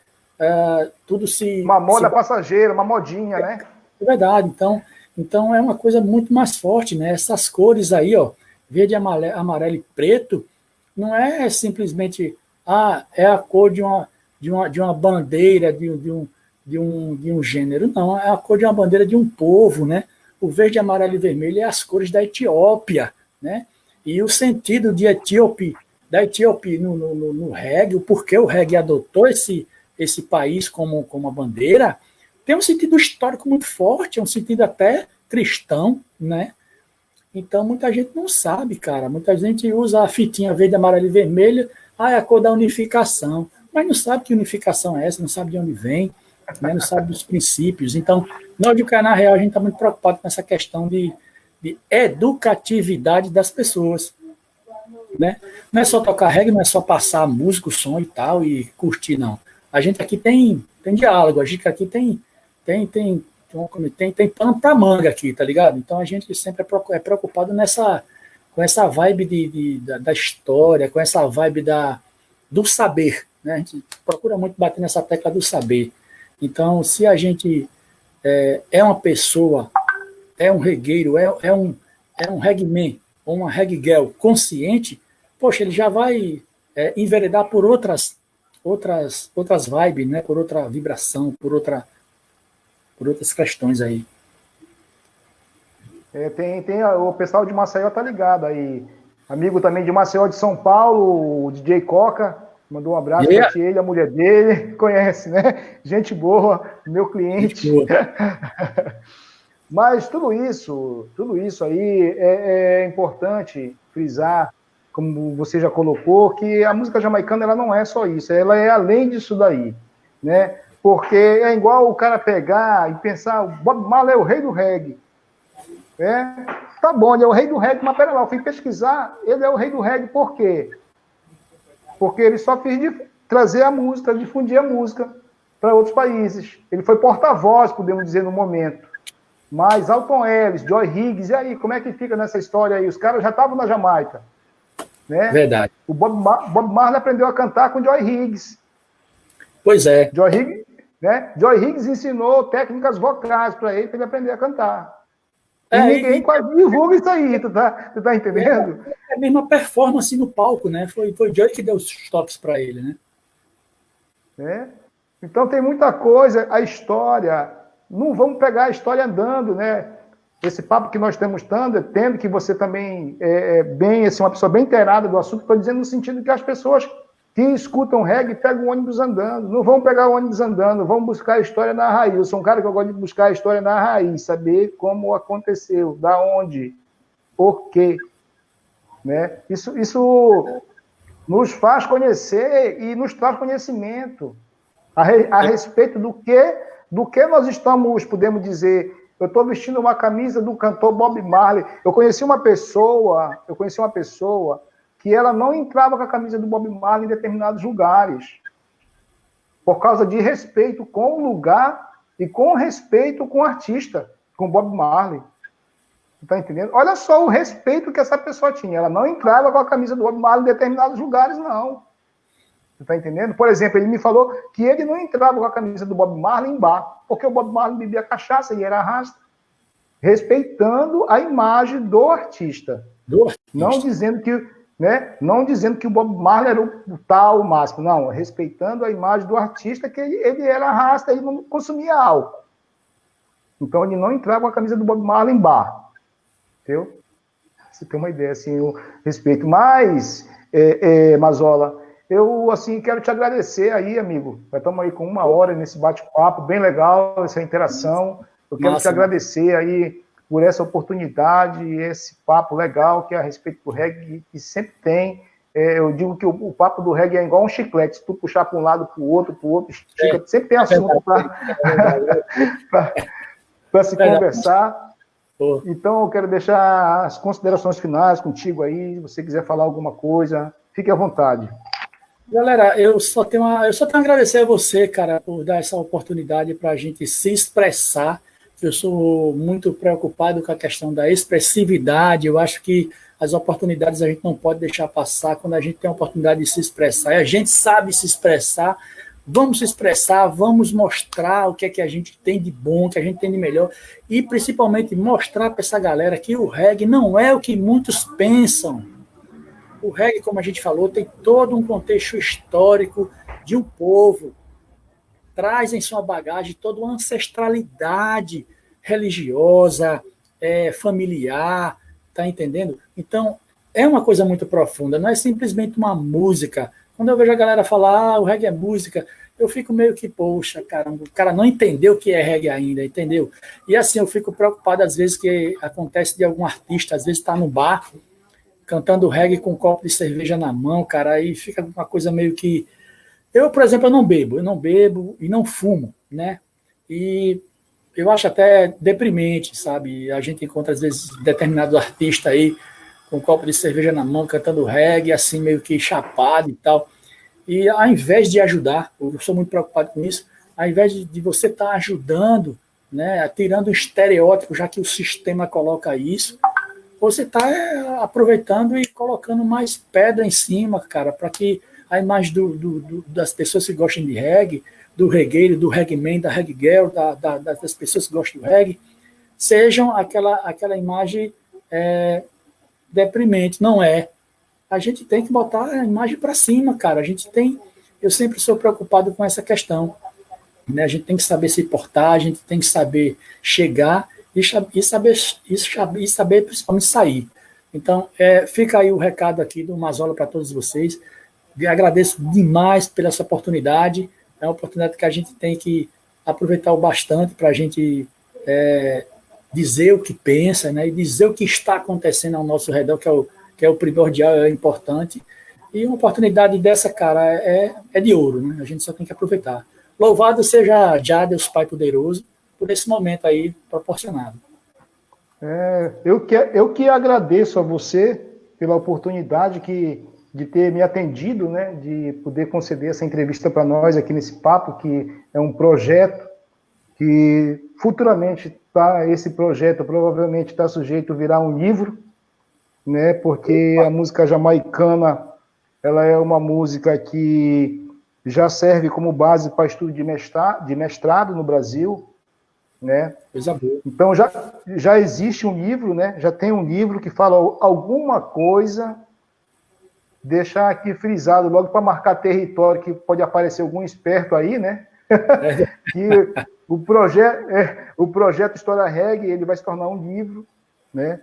tudo uma moda passageira, uma modinha, né? É verdade. Então é uma coisa muito mais forte, né? Essas cores aí, ó, verde, amarelo e preto, não é simplesmente é a cor de uma bandeira de um gênero, não, é a cor de uma bandeira de um povo, né? O verde, amarelo e vermelho é as cores da Etiópia, né? E o sentido de da Etiópia no reggae, o porquê o reggae adotou esse país como a bandeira, tem um sentido histórico muito forte, é um sentido até cristão, né? Então, muita gente não sabe, cara. Muita gente usa a fitinha verde, amarelo e vermelho, é a cor da unificação. Mas não sabe que unificação é essa, não sabe de onde vem, né? Não sabe dos princípios. Então, nós do Canal Real, a gente está muito preocupado com essa questão de educatividade das pessoas, né? Não é só tocar reggae, não é só passar música, som e tal, e curtir, não. A gente aqui tem diálogo, a gente aqui tem pano para manga aqui, tá ligado? Então a gente sempre é preocupado com essa vibe da história, com essa vibe do saber, né? A gente procura muito bater nessa tecla do saber. Então, se a gente é uma pessoa, é um regueiro, é um reggaeman ou uma reggae girl consciente, poxa, ele já vai enveredar por outras vibes, né? Por outra vibração, por outras questões aí. Tem o pessoal de Maceió tá ligado aí. Amigo também de Maceió de São Paulo, o DJ Coca, mandou um abraço para ele, a mulher dele, conhece, né? Gente boa, meu cliente. Boa. Mas tudo isso aí é importante frisar, como você já colocou, que a música jamaicana ela não é só isso, ela é além disso daí, né? Porque é igual o cara pegar e pensar, o Bob Marley é o rei do reggae. Tá bom, ele é o rei do reggae, mas pera lá, eu fui pesquisar, ele é o rei do reggae por quê? Porque ele só fez trazer a música, difundir a música para outros países. Ele foi porta-voz, podemos dizer, no momento. Mas Alton Ellis, Joy Higgs, e aí, como é que fica nessa história aí? Os caras já estavam na Jamaica. Né? Verdade. O Bob Marley aprendeu a cantar com Joy Higgs. Pois é. Joy Higgs ensinou técnicas vocais para ele aprender a cantar. E ninguém quase divulga isso aí, tu tá entendendo? É a mesma performance no palco, né? Foi o Joy que deu os toques para ele, né? Então tem muita coisa, a história, não vamos pegar a história andando, né? esse papo que nós estamos tendo que você também é bem, assim, uma pessoa bem inteirada do assunto, estou dizendo no sentido que as pessoas que escutam reggae pegam o ônibus andando, não vão pegar o ônibus andando, vão buscar a história na raiz. Eu sou um cara que eu gosto de buscar a história na raiz, saber como aconteceu, da onde, por quê, né? Isso nos faz conhecer e nos traz conhecimento a respeito do que nós estamos, podemos dizer. Eu estou vestindo uma camisa do cantor Bob Marley. Eu conheci uma pessoa que ela não entrava com a camisa do Bob Marley em determinados lugares, por causa de respeito com o lugar e com respeito com o artista, com o Bob Marley. Está entendendo? Olha só o respeito que essa pessoa tinha. Ela não entrava com a camisa do Bob Marley em determinados lugares, não. Você está entendendo? Por exemplo, ele me falou que ele não entrava com a camisa do Bob Marley em bar, porque o Bob Marley bebia cachaça e era rasta, respeitando a imagem do artista. Não dizendo que o Bob Marley era o tal, o máximo. Não, respeitando a imagem do artista, que ele era rasta, ele não consumia álcool. Então, ele não entrava com a camisa do Bob Marley em bar. Entendeu? Você tem uma ideia, assim, o respeito. Mas, Mazola, eu, assim, quero te agradecer aí, amigo. Já estamos aí com 1 hora nesse bate-papo, bem legal, essa interação. Eu quero te agradecer aí por essa oportunidade, esse papo legal que é a respeito do reggae, que sempre tem. Eu digo que o papo do reggae é igual um chiclete, se tu puxar para um lado, para o outro, estica, sempre tem assunto para se conversar. Então, eu quero deixar as considerações finais contigo aí, se você quiser falar alguma coisa, fique à vontade. Galera, eu só tenho a agradecer a você, cara, por dar essa oportunidade para a gente se expressar. Eu sou muito preocupado com a questão da expressividade. Eu acho que as oportunidades a gente não pode deixar passar quando a gente tem a oportunidade de se expressar. E a gente sabe se expressar. Vamos se expressar, vamos mostrar o que é que a gente tem de bom, o que a gente tem de melhor. E, principalmente, mostrar para essa galera que o reggae não é o que muitos pensam. O reggae, como a gente falou, tem todo um contexto histórico de um povo. Traz em sua bagagem toda uma ancestralidade religiosa, familiar, tá entendendo? Então, é uma coisa muito profunda, não é simplesmente uma música. Quando eu vejo a galera falar, o reggae é música, eu fico meio que, poxa, caramba, o cara não entendeu o que é reggae ainda, entendeu? E assim, eu fico preocupado às vezes que acontece de algum artista, às vezes está no bar, cantando reggae com um copo de cerveja na mão, cara, aí fica uma coisa meio que... Eu, por exemplo, eu não bebo e não fumo, né? E eu acho até deprimente, sabe? A gente encontra, às vezes, determinados artistas aí com um copo de cerveja na mão, cantando reggae, assim, meio que chapado e tal. E ao invés de ajudar, eu sou muito preocupado com isso, ao invés de você estar ajudando, né, tirando um estereótipo, já que o sistema coloca isso, você está aproveitando e colocando mais pedra em cima, cara, para que a imagem das pessoas que gostam de reggae, do regueiro, do reggaeman, da reggae girl, das pessoas que gostam do reggae, sejam aquela imagem deprimente. Não é. A gente tem que botar a imagem para cima, cara. Eu sempre sou preocupado com essa questão, né? A gente tem que saber se portar, a gente tem que saber chegar e saber principalmente sair. Então, fica aí o recado aqui do Mazola para todos vocês. Agradeço demais pela essa oportunidade. É uma oportunidade que a gente tem que aproveitar o bastante para a gente dizer o que pensa, né, e dizer o que está acontecendo ao nosso redor, que é o primordial, é importante. E uma oportunidade dessa, cara, é de ouro, né? A gente só tem que aproveitar. Louvado seja já Deus Pai Poderoso por esse momento aí proporcionado. Eu que agradeço a você pela oportunidade de ter me atendido, né, de poder conceder essa entrevista para nós aqui nesse papo, que é um projeto que futuramente esse projeto provavelmente está sujeito a virar um livro, né, porque a música jamaicana ela é uma música que já serve como base para estudo de mestrado no Brasil, né? Então já existe um livro, né? Já tem um livro que fala alguma coisa. Deixar aqui frisado logo para marcar território, que pode aparecer algum esperto aí, né? que o projeto História Reggae, ele vai se tornar um livro, né?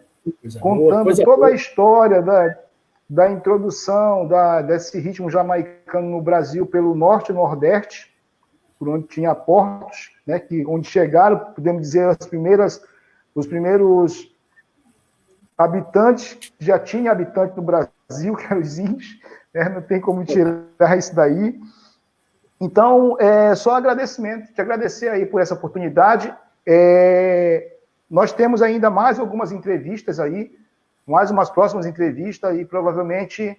Contando toda a história da introdução desse ritmo jamaicano no Brasil pelo Norte e Nordeste, por onde tinha portos, né, onde chegaram, podemos dizer, os primeiros habitantes, já tinha habitante no Brasil, que eram os índios, né, não tem como tirar isso daí. Então, só agradecimento, te agradecer aí por essa oportunidade. Nós temos ainda mais algumas entrevistas aí, mais umas próximas entrevistas, e provavelmente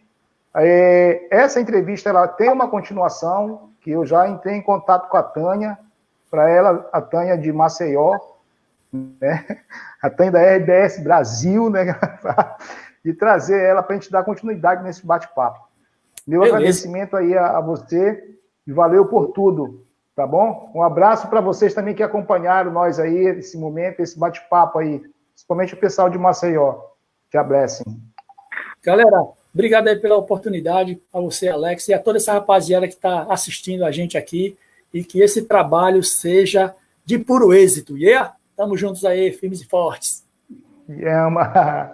essa entrevista ela tem uma continuação, que eu já entrei em contato com a Tânia, para ela, a Tânia de Maceió, né? A Tânia da RBS Brasil, né? E trazer ela para a gente dar continuidade nesse bate-papo. Meu agradecimento aí a você, e valeu por tudo, tá bom? Um abraço para vocês também que acompanharam nós aí, esse momento, esse bate-papo aí, principalmente o pessoal de Maceió. Que abracem. Galera, obrigado aí pela oportunidade, a você, Alex, e a toda essa rapaziada que está assistindo a gente aqui, e que esse trabalho seja de puro êxito. Tamo juntos aí, firmes e fortes. Yeah,